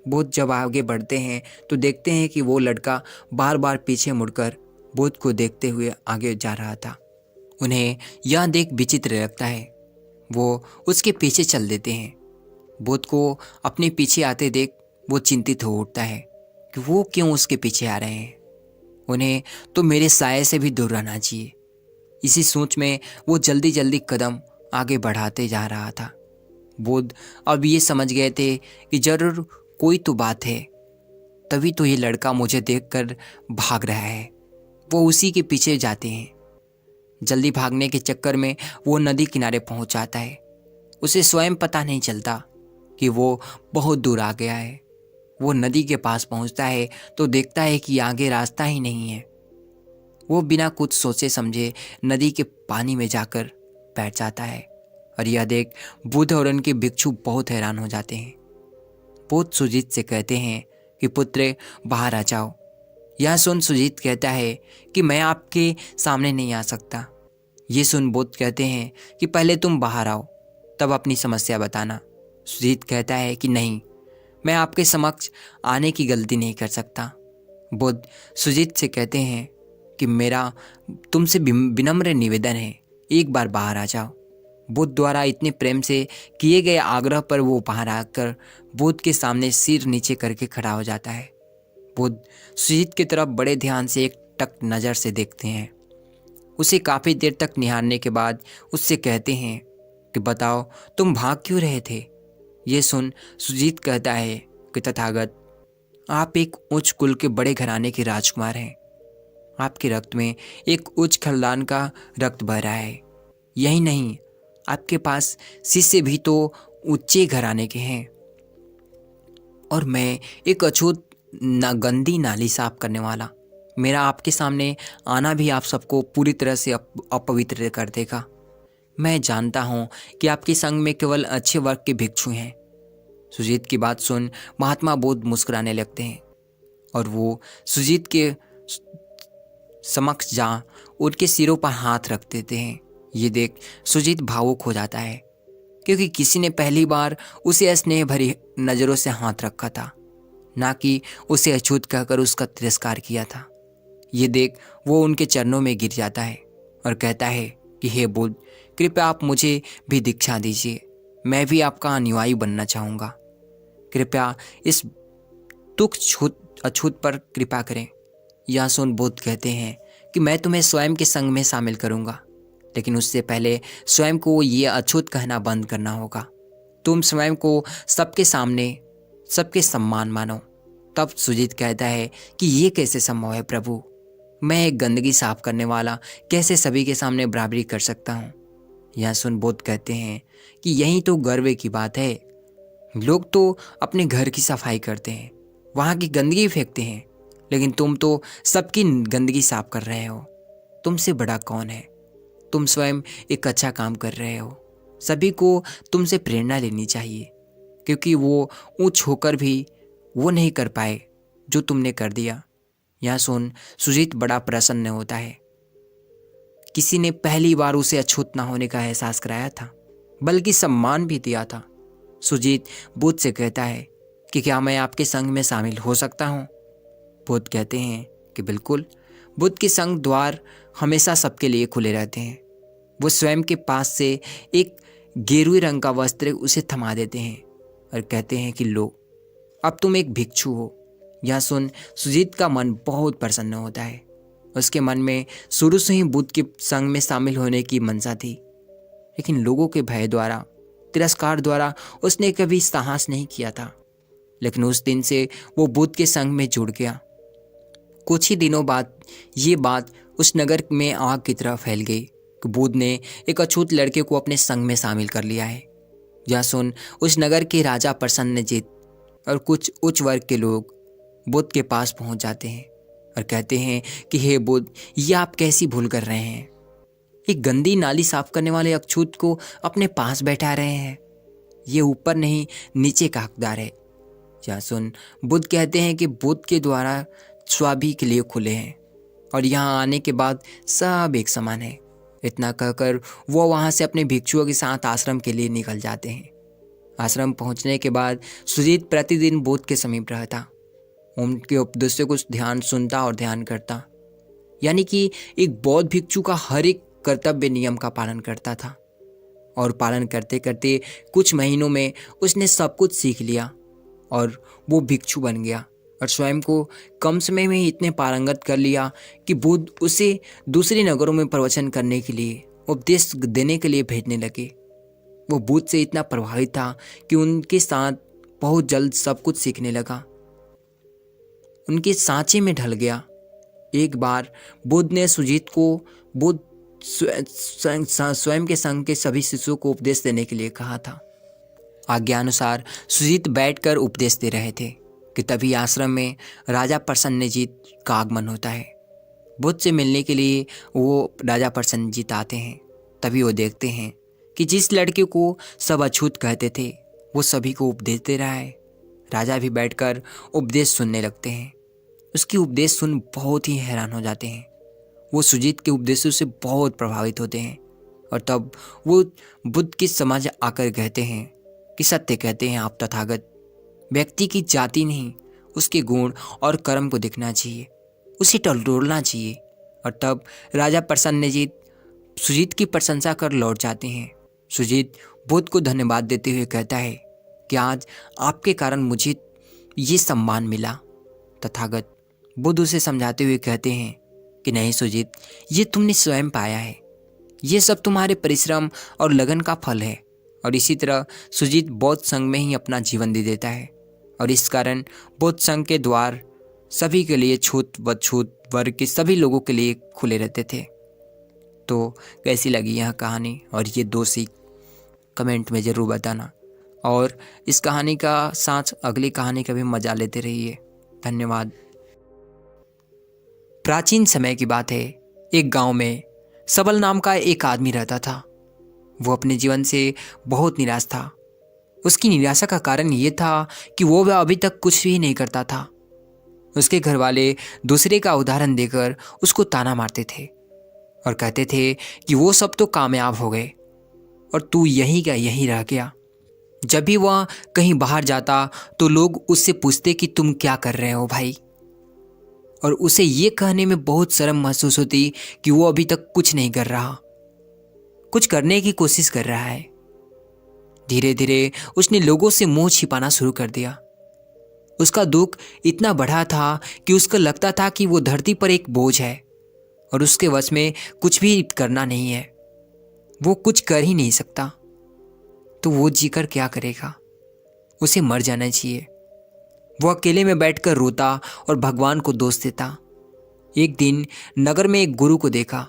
Speaker 2: बुद्ध जब आगे बढ़ते हैं तो देखते हैं कि वो लड़का बार बार पीछे मुड़कर बुद्ध को देखते हुए आगे जा रहा था। उन्हें यह देख विचित्र लगता है। वो उसके पीछे चल देते हैं। बुद्ध को अपने पीछे आते देख वो चिंतित हो उठता है कि वो क्यों उसके पीछे आ रहे हैं। उन्हें तो मेरे साये से भी दूर रहना चाहिए। इसी सोच में वो जल्दी जल्दी कदम आगे बढ़ाते जा रहा था। बुद्ध अब ये समझ गए थे कि जरूर कोई तो बात है, तभी तो ये लड़का मुझे देखकर भाग रहा है। वो उसी के पीछे जाते हैं। जल्दी भागने के चक्कर में वो नदी किनारे पहुंच जाता है। उसे स्वयं पता नहीं चलता कि वो बहुत दूर आ गया है। वो नदी के पास पहुंचता है तो देखता है कि आगे रास्ता ही नहीं है। वो बिना कुछ सोचे समझे नदी के पानी में जाकर बैठ जाता है और यह देख बुद्ध और उनके भिक्षु बहुत हैरान हो जाते हैं। बुद्ध सुजीत से कहते हैं कि पुत्र बाहर आ जाओ। यह सुन सुजीत कहता है कि मैं आपके सामने नहीं आ सकता। ये सुन बुद्ध कहते हैं कि पहले तुम बाहर आओ, तब अपनी समस्या बताना। सुजीत कहता है कि नहीं, मैं आपके समक्ष आने की गलती नहीं कर सकता। बुद्ध सुजीत से कहते हैं कि मेरा तुमसे विनम्र निवेदन है, एक बार बाहर आ जाओ। बुद्ध द्वारा इतने प्रेम से किए गए आग्रह पर वो बाहर आकर बुद्ध के सामने सिर नीचे करके खड़ा हो जाता है। बुद्ध सुजीत की तरफ बड़े ध्यान से एक टक नज़र से देखते हैं। उसे काफ़ी देर तक निहारने के बाद उससे कहते हैं कि बताओ तुम भाग क्यों रहे थे। ये सुन सुजीत कहता है कि तथागत, आप एक उच्च कुल के बड़े घराने के राजकुमार हैं। आपके रक्त में एक उच्च खानदान का रक्त बह रहा है। यही नहीं, आपके पास शिष्य भी तो ऊंचे घराने के हैं और मैं एक अछूत गंदी नाली साफ करने वाला। मेरा आपके सामने आना भी आप सबको पूरी तरह से अपवित्र कर देगा। मैं जानता हूँ कि आपके संग में केवल अच्छे वर्ग के भिक्षु हैं। सुजीत की बात सुन महात्मा बुद्ध मुस्कुराने लगते हैं और वो सुजीत के समक्ष जा उनके सिरों पर हाथ रख देते हैं। ये देख सुजीत भावुक हो जाता है क्योंकि किसी ने पहली बार उसे स्नेह भरी नज़रों से हाथ रखा था, ना कि उसे अछूत कहकर उसका तिरस्कार किया था। ये देख वो उनके चरणों में गिर जाता है और कहता है कि हे बुद्ध, कृपया आप मुझे भी दीक्षा दीजिए। मैं भी आपका अनुयायी बनना चाहूँगा। कृपया इस तुच्छ अछूत पर कृपा करें। यह सुन बुद्ध कहते हैं कि मैं तुम्हें स्वयं के संग में शामिल करूँगा, लेकिन उससे पहले स्वयं को ये अछूत कहना बंद करना होगा। तुम स्वयं को सबके सामने सबके सम्मान मानो। तब सुजीत कहता है कि ये कैसे संभव है प्रभु, मैं एक गंदगी साफ करने वाला कैसे सभी के सामने बराबरी कर सकता हूँ। यह सुन बुद्ध कहते हैं कि यही तो गर्व की बात है। लोग तो अपने घर की सफाई करते हैं, वहाँ की गंदगी फेंकते हैं, लेकिन तुम तो सबकी गंदगी साफ कर रहे हो। तुमसे बड़ा कौन है। तुम स्वयं एक अच्छा काम कर रहे हो। सभी को तुमसे प्रेरणा लेनी चाहिए, क्योंकि वो ऊंच होकर भी वो नहीं कर पाए जो तुमने कर दिया। यह सुन सुजीत बड़ा प्रसन्न होता है। किसी ने पहली बार उसे अछूत ना होने का एहसास कराया था, बल्कि सम्मान भी दिया था। सुजीत बुद्ध से कहता है कि क्या मैं आपके संघ में शामिल हो सकता हूँ। बुद्ध कहते हैं कि बिल्कुल। बुद्ध के संघ द्वार हमेशा सबके लिए खुले रहते हैं। वो स्वयं के पास से एक गेरुए रंग का वस्त्र उसे थमा देते हैं और कहते हैं कि लो, अब तुम एक भिक्षु हो। यह सुन सुजीत का मन बहुत प्रसन्न होता है। उसके मन में शुरू से ही बुद्ध के संग में शामिल होने की मंशा थी, लेकिन लोगों के भय द्वारा, तिरस्कार द्वारा उसने कभी साहस नहीं किया था। लेकिन उस दिन से वो बुद्ध के संग में जुड़ गया। कुछ ही दिनों बाद ये बात उस नगर में आग की तरह फैल गई कि बुद्ध ने एक अछूत लड़के को अपने संग में शामिल कर लिया है। यह सुन उस नगर के राजा प्रसन्नजीत और कुछ उच्च वर्ग के लोग बुद्ध के पास पहुंच जाते हैं और कहते हैं कि हे बुद्ध, ये आप कैसी भूल कर रहे हैं। एक गंदी नाली साफ करने वाले अछूत को अपने पास बैठा रहे हैं। ये ऊपर नहीं नीचे का हकदार है। यह सुन बुद्ध कहते हैं कि बुद्ध के द्वारा सभी के लिए खुले हैं और यहाँ आने के बाद सब एक समान है। इतना कहकर वो वहाँ से अपने भिक्षुओं के साथ आश्रम के लिए निकल जाते हैं। आश्रम पहुँचने के बाद सुजीत प्रतिदिन बुद्ध के समीप रहता, उनके उपदेशों को ध्यान सुनता और ध्यान करता। यानी कि एक बौद्ध भिक्षु का हर एक कर्तव्य नियम का पालन करता था। और पालन करते करते कुछ महीनों में उसने सब कुछ सीख लिया और वो भिक्षु बन गया और स्वयं को कम समय में ही इतने पारंगत कर लिया कि बुद्ध उसे दूसरे नगरों में प्रवचन करने के लिए, उपदेश देने के लिए भेजने लगे। वो बुद्ध से इतना प्रभावित था कि उनके साथ बहुत जल्द सब कुछ सीखने लगा, उनके सांचे में ढल गया। एक बार बुद्ध ने सुजीत को बुद्ध स्वयं के संग के सभी शिष्यों को उपदेश देने के लिए कहा था। आज्ञानुसार सुजीत बैठकर उपदेश दे रहे थे कि तभी आश्रम में राजा प्रसन्नजीत का आगमन होता है। बुद्ध से मिलने के लिए वो राजा प्रसन्नजीत आते हैं। तभी वो देखते हैं कि जिस लड़के को सब अछूत कहते थे वो सभी को उपदेश दे रहा है। राजा भी बैठकर उपदेश सुनने लगते हैं। उसकी उपदेश सुन बहुत ही हैरान हो जाते हैं। वो सुजीत के उपदेशों से बहुत प्रभावित होते हैं और तब वो बुद्ध की समझ आकर कहते हैं कि सत्य कहते हैं आप तथागत। व्यक्ति की जाति नहीं, उसके गुण और कर्म को देखना चाहिए, उसे टटोलना चाहिए। और तब राजा प्रसन्नजीत सुजीत की प्रशंसा कर लौट जाते हैं। सुजीत बुद्ध को धन्यवाद देते हुए कहता है कि आज आपके कारण मुझे ये सम्मान मिला तथागत। बुद्ध उसे समझाते हुए कहते हैं कि नहीं सुजीत, ये तुमने स्वयं पाया है, ये सब तुम्हारे परिश्रम और लगन का फल है। और इसी तरह सुजीत बौद्ध संघ में ही अपना जीवन दे देता है और इस कारण बौद्ध संघ के द्वार सभी के लिए, छूत व छूत वर्ग के सभी लोगों के लिए खुले रहते थे। तो कैसी लगी यह कहानी और ये 2 सीख कमेंट में ज़रूर बताना और इस कहानी का साथ अगली कहानी का भी मजा लेते रहिए। धन्यवाद। प्राचीन समय की बात है। एक गांव में सबल नाम का एक आदमी रहता था। वो अपने जीवन से बहुत निराश था। उसकी निराशा का कारण ये था कि वो अभी तक कुछ भी नहीं करता था। उसके घर वाले दूसरे का उदाहरण देकर उसको ताना मारते थे और कहते थे कि वो सब तो कामयाब हो गए और तू यहीं का यहीं रह गया। जब भी वह कहीं बाहर जाता तो लोग उससे पूछते कि तुम क्या कर रहे हो भाई, और उसे ये कहने में बहुत शर्म महसूस होती कि वो अभी तक कुछ नहीं कर रहा, कुछ करने की कोशिश कर रहा है। धीरे धीरे उसने लोगों से मुंह छिपाना शुरू कर दिया। उसका दुख इतना बढ़ा था कि उसको लगता था कि वो धरती पर एक बोझ है और उसके वश में कुछ भी करना नहीं है, वो कुछ कर ही नहीं सकता। तो वो जीकर क्या करेगा, उसे मर जाना चाहिए। वो अकेले में बैठकर रोता और भगवान को दोष देता। एक दिन नगर में एक गुरु को देखा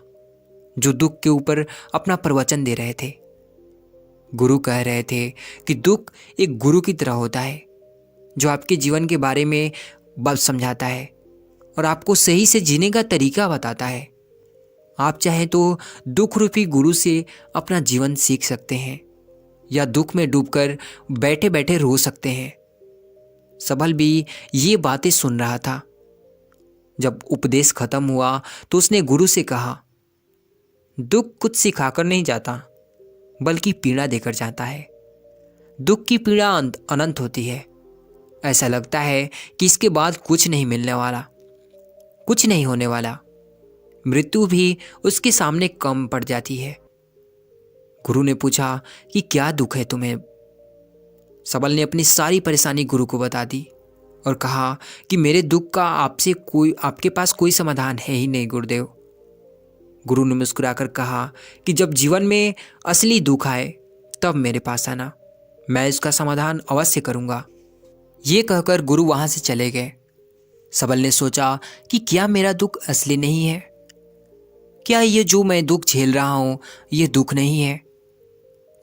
Speaker 2: जो दुख के ऊपर अपना प्रवचन दे रहे थे। गुरु कह रहे थे कि दुख एक गुरु की तरह होता है जो आपके जीवन के बारे में बात समझाता है और आपको सही से जीने का तरीका बताता है।
Speaker 1: आप चाहे तो दुख रूपी गुरु से अपना जीवन सीख सकते हैं या दुख में डूबकर बैठे बैठे रो सकते हैं। सबल भी ये बातें सुन रहा था। जब उपदेश खत्म हुआ तो उसने गुरु से कहा, दुख कुछ सिखाकर नहीं जाता बल्कि पीड़ा देकर जाता है। दुख की पीड़ा अनंत होती है। ऐसा लगता है कि इसके बाद कुछ नहीं मिलने वाला, कुछ नहीं होने वाला। मृत्यु भी उसके सामने कम पड़ जाती है। गुरु ने पूछा कि क्या दुख है तुम्हें? सबल ने अपनी सारी परेशानी गुरु को बता दी और कहा कि मेरे दुख का आपके पास कोई समाधान है ही नहीं गुरुदेव। गुरु ने मुस्कुराकर कहा कि जब जीवन में असली दुख आए तब मेरे पास आना, मैं इसका समाधान अवश्य करूंगा। ये कहकर गुरु वहां से चले गए। सबल ने सोचा कि क्या मेरा दुख असली नहीं है? क्या ये जो मैं दुख झेल रहा हूं ये दुख नहीं है?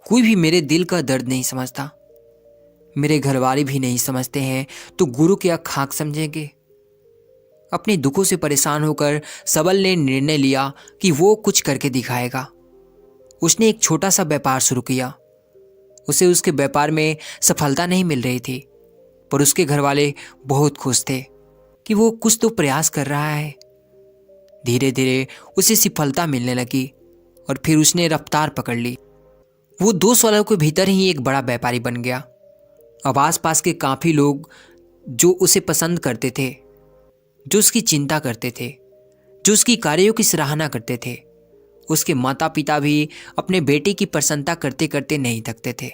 Speaker 1: कोई भी मेरे दिल का दर्द नहीं समझता, मेरे घरवाले भी नहीं समझते हैं, तो गुरु क्या खाक समझेंगे? अपने दुखों से परेशान होकर सबल ने निर्णय लिया कि वो कुछ करके दिखाएगा। उसने एक छोटा सा व्यापार शुरू किया। उसे उसके व्यापार में सफलता नहीं मिल रही थी, पर उसके घरवाले बहुत खुश थे कि वो कुछ तो प्रयास कर रहा है। धीरे धीरे उसे सफलता मिलने लगी और फिर उसने रफ्तार पकड़ ली। वो 2 सालों के भीतर ही एक बड़ा व्यापारी बन गया। अब आसपास के काफ़ी लोग जो उसे पसंद करते थे, जो उसकी चिंता करते थे, जो उसकी कार्यों की सराहना करते थे। उसके माता पिता भी अपने बेटे की प्रशंसा करते करते नहीं थकते थे।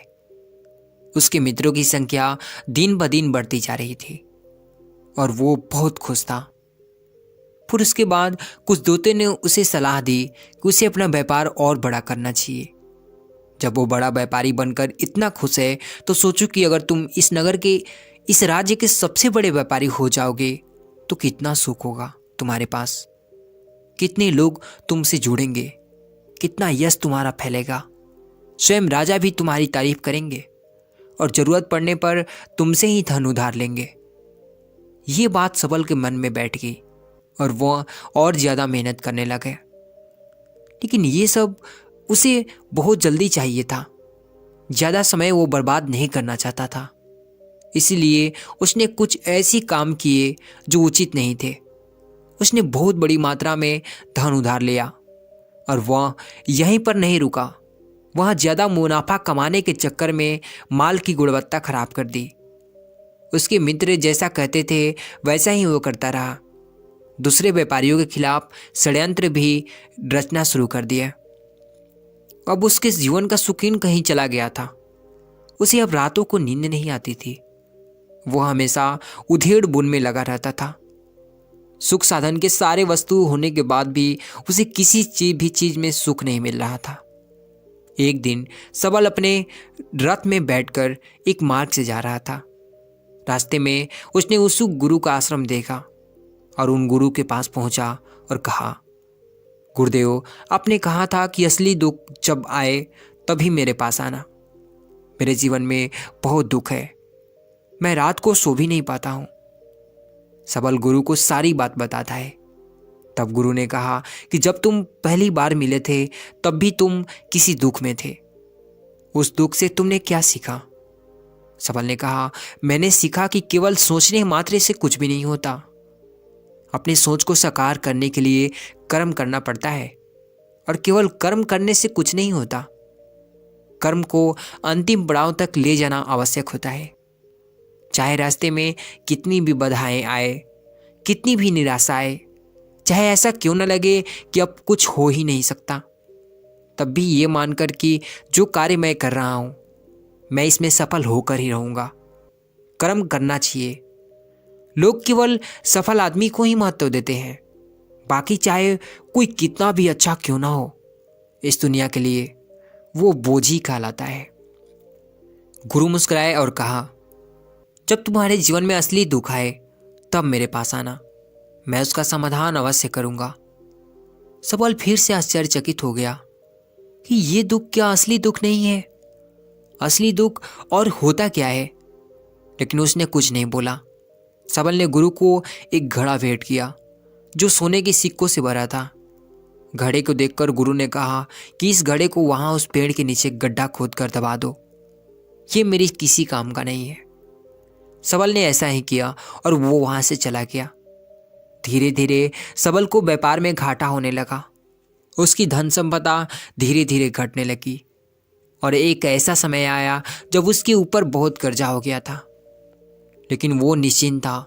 Speaker 1: उसके मित्रों की संख्या दिन ब दिन बढ़ती जा रही थी और वो बहुत खुश था। फिर उसके बाद कुछ दोस्तों ने उसे सलाह दी कि उसे अपना व्यापार और बड़ा करना चाहिए। जब वो बड़ा व्यापारी बनकर इतना खुश है तो सोचो कि अगर तुम इस नगर के, इस राज्य के सबसे बड़े व्यापारी हो जाओगे तो कितना सुख होगा तुम्हारे पास, कितने लोग तुमसे जुड़ेंगे, कितना यश तुम्हारा फैलेगा। स्वयं राजा भी तुम्हारी तारीफ करेंगे और जरूरत पड़ने पर तुमसे ही धन उधार लेंगे। ये बात सबल के मन में बैठ गई और वह और ज़्यादा मेहनत करने लगे। लेकिन ये सब उसे बहुत जल्दी चाहिए था। ज़्यादा समय वो बर्बाद नहीं करना चाहता था। इसलिए उसने कुछ ऐसे काम किए जो उचित नहीं थे। उसने बहुत बड़ी मात्रा में धन उधार लिया और वह यहीं पर नहीं रुका। वह ज़्यादा मुनाफा कमाने के चक्कर में माल की गुणवत्ता खराब कर दी। उसके मित्र जैसा कहते थे वैसा ही वो करता रहा। दूसरे व्यापारियों के खिलाफ षड्यंत्र भी रचना शुरू कर दिया। अब उसके जीवन का सुकून कहीं चला गया था। उसे अब रातों को नींद नहीं आती थी। वह हमेशा उधेड़ बुन में लगा रहता था। सुख साधन के सारे वस्तु होने के बाद भी उसे किसी चीज में सुख नहीं मिल रहा था। एक दिन सबल अपने रथ में बैठकर एक मार्ग से जा रहा था। रास्ते में उसने उस गुरु का आश्रम देखा और उन गुरु के पास पहुंचा और कहा, गुरुदेव, आपने कहा था कि असली दुख जब आए तभी मेरे पास आना। मेरे जीवन में बहुत दुख है, मैं रात को सो भी नहीं पाता हूं। सबल गुरु को सारी बात बताता है। तब गुरु ने कहा कि जब तुम पहली बार मिले थे तब भी तुम किसी दुख में थे। उस दुख से तुमने क्या सीखा? सबल ने कहा, मैंने सीखा कि केवल सोचने मात्र से कुछ भी नहीं होता। अपनी सोच को साकार करने के लिए कर्म करना पड़ता है और केवल कर्म करने से कुछ नहीं होता। कर्म को अंतिम पड़ाव तक ले जाना आवश्यक होता है। चाहे रास्ते में कितनी भी बाधाएं आए, कितनी भी निराशा आए, चाहे ऐसा क्यों न लगे कि अब कुछ हो ही नहीं सकता, तब भी ये मानकर कि जो कार्य मैं कर रहा हूं मैं इसमें सफल होकर ही रहूंगा। कर्म करना चाहिए। लोग केवल सफल आदमी को ही महत्व देते हैं, बाकी चाहे कोई कितना भी अच्छा क्यों ना हो, इस दुनिया के लिए वो बोझ ही कहलाता है। गुरु मुस्कुराए और कहा, जब तुम्हारे जीवन में असली दुख आए तब मेरे पास आना, मैं उसका समाधान अवश्य करूंगा। सबल फिर से आश्चर्यचकित हो गया कि ये दुख क्या असली दुख नहीं है? असली दुख और होता क्या है? लेकिन उसने कुछ नहीं बोला। सबल ने गुरु को एक घड़ा भेंट किया जो सोने के सिक्कों से भरा था घड़े को देखकर गुरु ने कहा कि इस घड़े को वहां उस पेड़ के नीचे गड्ढा खोद कर दबा दो, ये मेरी किसी काम का नहीं है। सबल ने ऐसा ही किया और वो वहां से चला गया। धीरे धीरे सबल को व्यापार में घाटा होने लगा। उसकी धन संपदा धीरे धीरे घटने लगी और एक ऐसा समय आया जब उसके ऊपर बहुत कर्जा हो गया था। लेकिन वो निश्चिंत था,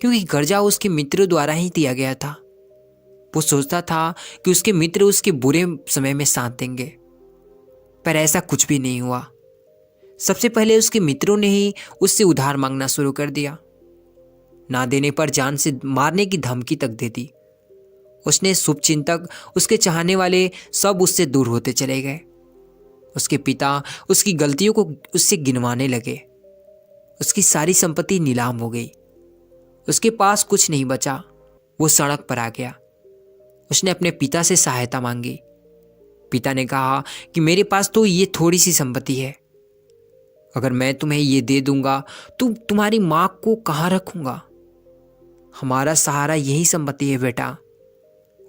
Speaker 1: क्योंकि कर्जा उसके मित्रों द्वारा ही दिया गया था। वो सोचता था कि उसके मित्र उसके बुरे समय में साथ देंगे, पर ऐसा कुछ भी नहीं हुआ। सबसे पहले उसके मित्रों ने ही उससे उधार मांगना शुरू कर दिया। ना देने पर जान से मारने की धमकी तक दे दी। उसने शुभचिंतक, उसके चाहने वाले सब उससे दूर होते चले गए। उसके पिता उसकी गलतियों को उससे गिनवाने लगे। उसकी सारी संपत्ति नीलाम हो गई। उसके पास कुछ नहीं बचा। वो सड़क पर आ गया। उसने अपने पिता से सहायता मांगी। पिता ने कहा कि मेरे पास तो ये थोड़ी सी संपत्ति है, अगर मैं तुम्हें ये दे दूंगा तो तुम्हारी माँ को कहाँ रखूंगा? हमारा सहारा यही संपत्ति है बेटा।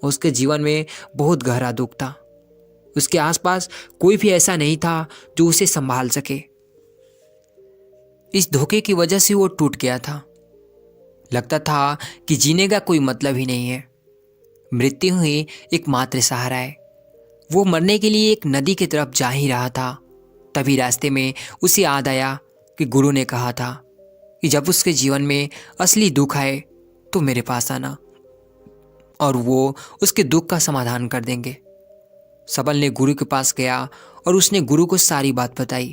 Speaker 1: उसके जीवन में बहुत गहरा दुख था। उसके आसपास कोई भी ऐसा नहीं था जो उसे संभाल सके। इस धोखे की वजह से वो टूट गया था। लगता था कि जीने का कोई मतलब ही नहीं है। मृत्यु ही एकमात्र सहारा है। वो मरने के लिए एक नदी की तरफ जा ही रहा था, तभी रास्ते में उसे याद आया कि गुरु ने कहा था कि जब उसके जीवन में असली दुख आए तो मेरे पास आना और वो उसके दुख का समाधान कर देंगे। सबल ने गुरु के पास गया और उसने गुरु को सारी बात बताई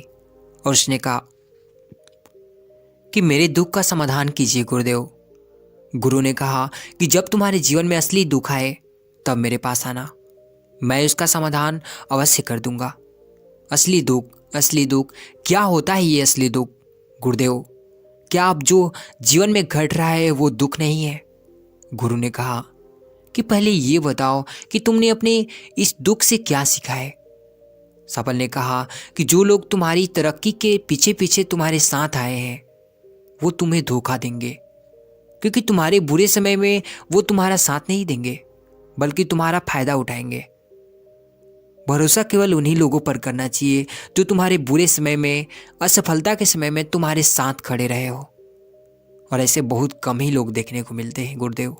Speaker 1: और उसने कहा कि मेरे दुख का समाधान कीजिए गुरुदेव। गुरु ने कहा कि जब तुम्हारे जीवन में असली दुख आए तब मेरे पास आना, मैं उसका समाधान अवश्य कर दूंगा। असली दुख क्या होता है? ये असली दुख गुरुदेव, क्या अब जो जीवन में घट रहा है वो दुख नहीं है? गुरु ने कहा कि पहले ये बताओ कि तुमने अपने इस दुख से क्या सीखा है। सबल ने कहा कि जो लोग तुम्हारी तरक्की के पीछे पीछे तुम्हारे साथ आए हैं वो तुम्हें धोखा देंगे, क्योंकि तुम्हारे बुरे समय में वो तुम्हारा साथ नहीं देंगे बल्कि तुम्हारा फायदा उठाएंगे। भरोसा केवल उन्हीं लोगों पर करना चाहिए जो तुम्हारे बुरे समय में, असफलता के समय में तुम्हारे साथ खड़े रहे हो। और ऐसे बहुत कम ही लोग देखने को मिलते हैं गुरुदेव।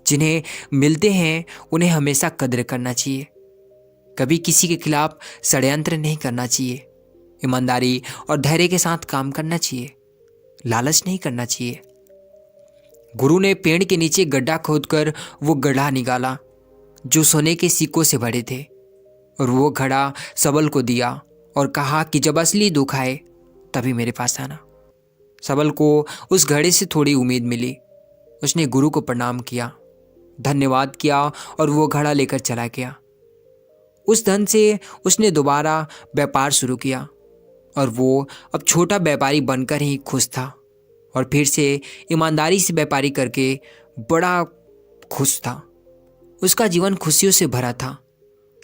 Speaker 1: जिन्हें मिलते हैं उन्हें हमेशा कद्र करना चाहिए। कभी किसी के खिलाफ षड्यंत्र नहीं करना चाहिए। ईमानदारी और धैर्य के साथ काम करना चाहिए। लालच नहीं करना चाहिए। गुरु ने पेड़ के नीचे गड्ढा खोदकर वो गड्ढा निकाला जो सोने के सिक्कों से भरे थे और वो घड़ा सबल को दिया और कहा कि जब असली दुख आए तभी मेरे पास आना। सबल को उस घड़े से थोड़ी उम्मीद मिली। उसने गुरु को प्रणाम किया, धन्यवाद किया और वो घड़ा लेकर चला गया। उस धन से उसने दोबारा व्यापार शुरू किया और वो अब छोटा व्यापारी बनकर ही खुश था और फिर से ईमानदारी से व्यापारी करके बड़ा खुश था। उसका जीवन खुशियों से भरा था।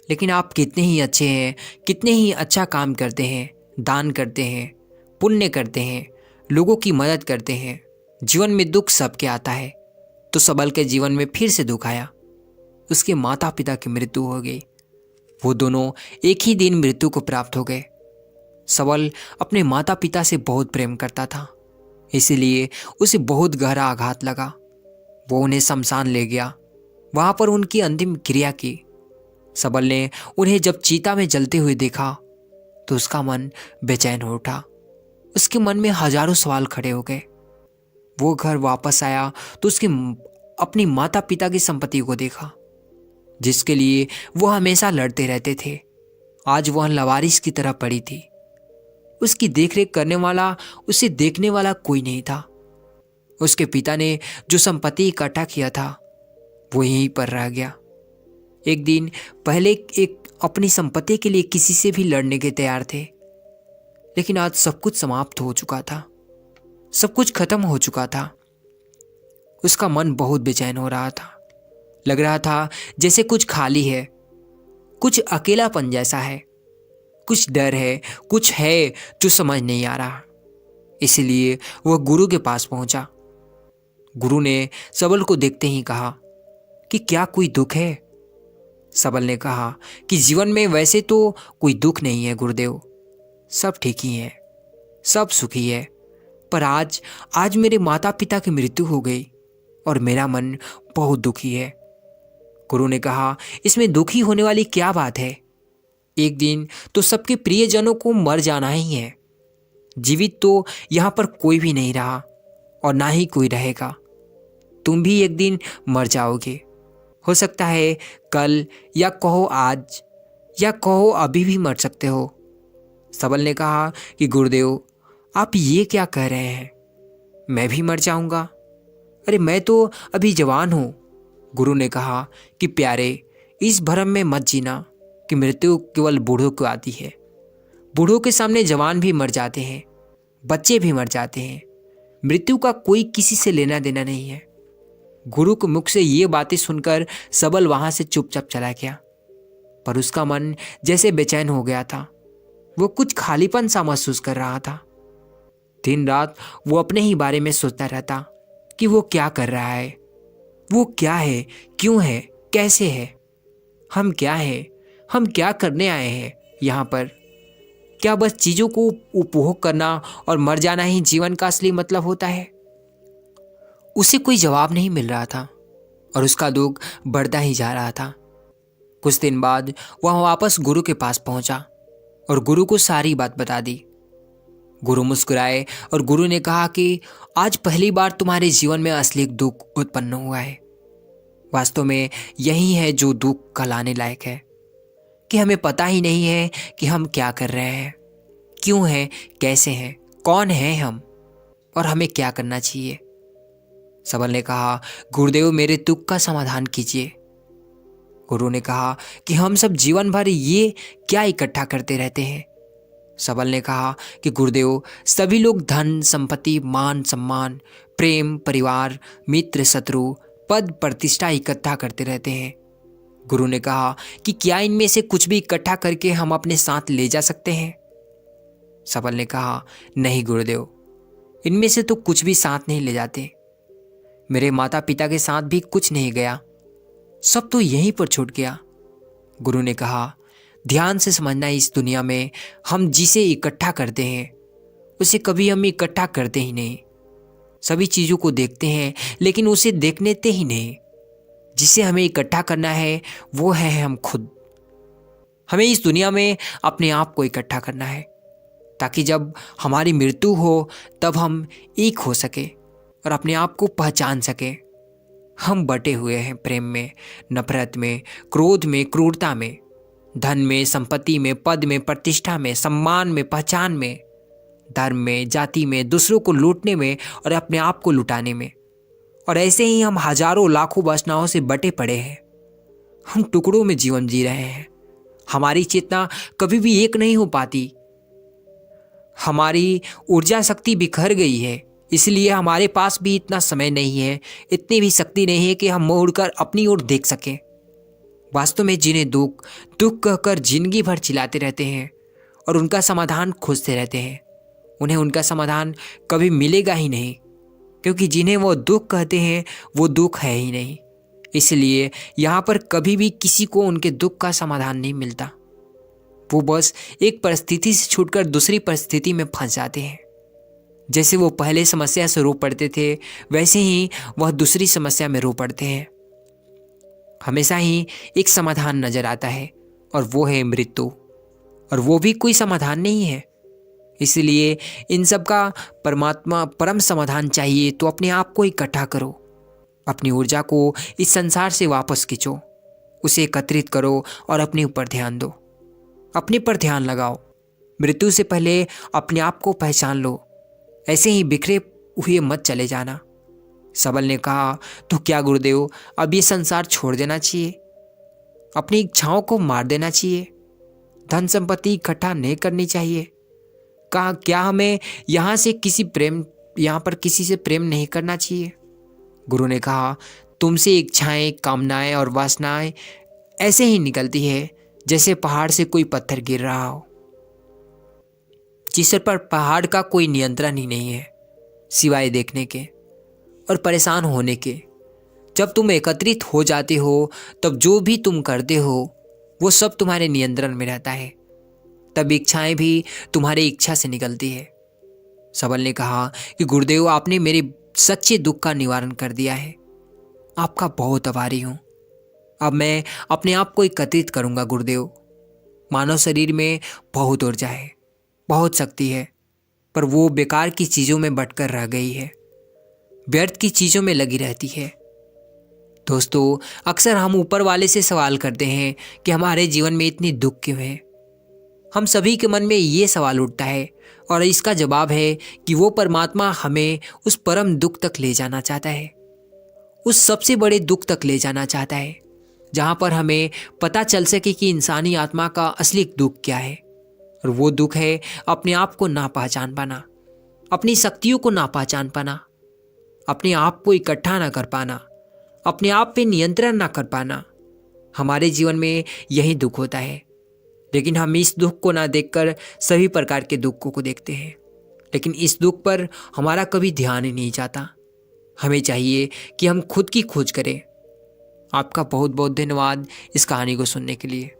Speaker 1: लेकिन आप कितने ही अच्छे हैं, कितने ही अच्छा काम करते हैं, दान करते हैं, पुण्य करते हैं, लोगों की मदद करते हैं, जीवन में दुख सबके आता है। तो सबल के जीवन में फिर से दुख आया। उसके माता पिता की मृत्यु हो गई। वो दोनों एक ही दिन मृत्यु को प्राप्त हो गए। सबल अपने माता पिता से बहुत प्रेम करता था, इसीलिए उसे बहुत गहरा आघात लगा। वो उन्हें शमशान ले गया, वहां पर उनकी अंतिम क्रिया की। सबल ने उन्हें जब चिता में जलते हुए देखा तो उसका मन बेचैन हो उठा। उसके मन में हजारों सवाल खड़े हो गए। वो घर वापस आया तो उसके अपनी माता पिता की संपत्ति को देखा, जिसके लिए वो हमेशा लड़ते रहते थे। आज वह लवारिस की तरह पड़ी थी। उसकी देखरेख करने वाला, उसे देखने वाला कोई नहीं था। उसके पिता ने जो संपत्ति इकट्ठा किया था वो यहीं पर रह गया। एक दिन पहले एक अपनी संपत्ति के लिए किसी से भी लड़ने के तैयार थे, लेकिन आज सब कुछ समाप्त हो चुका था, सब कुछ खत्म हो चुका था। उसका मन बहुत बेचैन हो रहा था। लग रहा था जैसे कुछ खाली है, कुछ अकेलापन जैसा है, कुछ डर है, कुछ है जो समझ नहीं आ रहा। इसलिए वह गुरु के पास पहुंचा। गुरु ने सबल को देखते ही कहा कि क्या कोई दुख है? सबल ने कहा कि जीवन में वैसे तो कोई दुख नहीं है गुरुदेव, सब ठीक ही है, सब सुखी है। पर आज आज मेरे माता पिता की मृत्यु हो गई और मेरा मन बहुत दुखी है। गुरु ने कहा, इसमें दुखी होने वाली क्या बात है? एक दिन तो सबके प्रियजनों को मर जाना ही है। जीवित तो यहाँ पर कोई भी नहीं रहा और ना ही कोई रहेगा। तुम भी एक दिन मर जाओगे, हो सकता है कल, या कहो आज, या कहो अभी भी मर सकते हो। सबल ने कहा कि गुरुदेव, आप ये क्या कह रहे हैं? मैं भी मर जाऊंगा? अरे मैं तो अभी जवान हूँ। गुरु ने कहा कि प्यारे, इस भ्रम में मत जीना कि मृत्यु केवल बूढ़ों को आती है। बूढ़ों के सामने जवान भी मर जाते हैं, बच्चे भी मर जाते हैं। मृत्यु का कोई किसी से लेना देना नहीं है। गुरु के मुख से ये बातें सुनकर सबल वहां से चुपचाप चला गया, पर उसका मन जैसे बेचैन हो गया था। वो कुछ खालीपन सा महसूस कर रहा था। दिन रात वो अपने ही बारे में सोचता रहता कि वो क्या कर रहा है, वो क्या है, क्यों है, कैसे है, हम क्या है, हम क्या करने आए हैं यहाँ पर? क्या बस चीजों को उपभोग करना और मर जाना ही जीवन का असली मतलब होता है? उसे कोई जवाब नहीं मिल रहा था और उसका दुख बढ़ता ही जा रहा था। कुछ दिन बाद वह वापस गुरु के पास पहुंचा और गुरु को सारी बात बता दी। गुरु मुस्कुराए और गुरु ने कहा कि आज पहली बार तुम्हारे जीवन में असली दुख उत्पन्न हुआ है। वास्तव में यही है जो दुख कहलाने लायक है, कि हमें पता ही नहीं है कि हम क्या कर रहे हैं, क्यों हैं, कैसे हैं, कौन हैं हम और हमें क्या करना चाहिए। सबल ने कहा, गुरुदेव मेरे दुख का समाधान कीजिए। गुरु ने कहा कि हम सब जीवन भर ये क्या इकट्ठा करते रहते हैं। सबल ने कहा कि गुरुदेव, सभी लोग धन, संपत्ति, मान, सम्मान, प्रेम, परिवार, मित्र, शत्रु, पद, प्रतिष्ठा इकट्ठा करते रहते हैं। गुरु ने कहा कि क्या इनमें से कुछ भी इकट्ठा करके हम अपने साथ ले जा सकते हैं? सबल ने कहा, नहीं गुरुदेव, इनमें से तो कुछ भी साथ नहीं ले जाते। मेरे माता पिता के साथ भी कुछ नहीं गया, सब तो यहीं पर छूट गया। गुरु ने कहा, ध्यान से समझना, इस दुनिया में हम जिसे इकट्ठा करते हैं उसे कभी हम इकट्ठा करते ही नहीं। सभी चीज़ों को देखते हैं लेकिन उसे देखने देते ही नहीं। जिसे हमें इकट्ठा करना है वो है हम खुद। हमें इस दुनिया में अपने आप को इकट्ठा करना है ताकि जब हमारी मृत्यु हो तब हम एक हो सके और अपने आप को पहचान सके। हम बटे हुए हैं प्रेम में, नफरत में, क्रोध में, क्रूरता में, धन में, संपत्ति में, पद में, प्रतिष्ठा में, सम्मान में, पहचान में, धर्म में, जाति में, दूसरों को लूटने में और अपने आप को लुटाने में। और ऐसे ही हम हजारों लाखों वासनाओं से बटे पड़े हैं। हम टुकड़ों में जीवन जी रहे हैं। हमारी चेतना कभी भी एक नहीं हो पाती। हमारी ऊर्जा शक्ति बिखर गई है, इसलिए हमारे पास भी इतना समय नहीं है, इतनी भी शक्ति नहीं है कि हम मुड़कर अपनी ओर देख सकें। वास्तव में जिन्हें दुख दुख कहकर जिंदगी भर चिल्लाते रहते हैं और उनका समाधान खोजते रहते हैं, उन्हें उनका समाधान कभी मिलेगा ही नहीं, क्योंकि जिन्हें वो दुख कहते हैं वो दुख है ही नहीं। इसलिए यहाँ पर कभी भी किसी को उनके दुख का समाधान नहीं मिलता। वो बस एक परिस्थिति से छूटकर दूसरी परिस्थिति में फंस जाते हैं। जैसे वो पहले समस्या से रो पड़ते थे वैसे ही वह दूसरी समस्या में रो पड़ते हैं। हमेशा ही एक समाधान नजर आता है और वो है मृत्यु, और वो भी कोई समाधान नहीं है। इसलिए इन सब का परमात्मा परम समाधान चाहिए तो अपने आप को इकट्ठा करो, अपनी ऊर्जा को इस संसार से वापस खींचो, उसे एकत्रित करो और अपने ऊपर ध्यान दो, अपने पर ध्यान लगाओ। मृत्यु से पहले अपने आप को पहचान लो, ऐसे ही बिखरे हुए मत चले जाना। सबल ने कहा, तो क्या गुरुदेव अब ये संसार छोड़ देना चाहिए, अपनी इच्छाओं को मार देना चाहिए, धन संपत्ति इकट्ठा नहीं करनी चाहिए? कहा क्या हमें यहाँ पर किसी से प्रेम नहीं करना चाहिए? गुरु ने कहा, तुमसे इच्छाएं, कामनाएं और वासनाएं ऐसे ही निकलती है जैसे पहाड़ से कोई पत्थर गिर रहा हो, जिस पर पहाड़ का कोई नियंत्रण ही नहीं है सिवाय देखने के और परेशान होने के। जब तुम एकत्रित हो जाते हो तब जो भी तुम करते हो वो सब तुम्हारे नियंत्रण में रहता है। तब इच्छाएं भी तुम्हारी इच्छा से निकलती है। सबल ने कहा कि गुरुदेव, आपने मेरे सच्चे दुख का निवारण कर दिया है। आपका बहुत आभारी हूँ। अब मैं अपने आप को एकत्रित करूँगा गुरुदेव। मानव शरीर में बहुत ऊर्जा है, बहुत शक्ति है, पर वो बेकार की चीज़ों में बटकर रह गई है, व्यर्थ की चीज़ों में लगी रहती है। दोस्तों, अक्सर हम ऊपर वाले से सवाल करते हैं कि हमारे जीवन में इतनी दुख क्यों है। हम सभी के मन में ये सवाल उठता है और इसका जवाब है कि वो परमात्मा हमें उस परम दुख तक ले जाना चाहता है, उस सबसे बड़े दुख तक ले जाना चाहता है, जहाँ पर हमें पता चल सके कि इंसानी आत्मा का असली दुख क्या है। और वो दुख है अपने आप को ना पहचान पाना, अपनी शक्तियों को ना पहचान पाना, अपने आप को इकट्ठा ना कर पाना, अपने आप पे नियंत्रण ना कर पाना। हमारे जीवन में यही दुख होता है, लेकिन हम इस दुख को ना देखकर सभी प्रकार के दुखों को देखते हैं। लेकिन इस दुख पर हमारा कभी ध्यान ही नहीं जाता। हमें चाहिए कि हम खुद की खोज करें। आपका बहुत बहुत धन्यवाद इस कहानी को सुनने के लिए।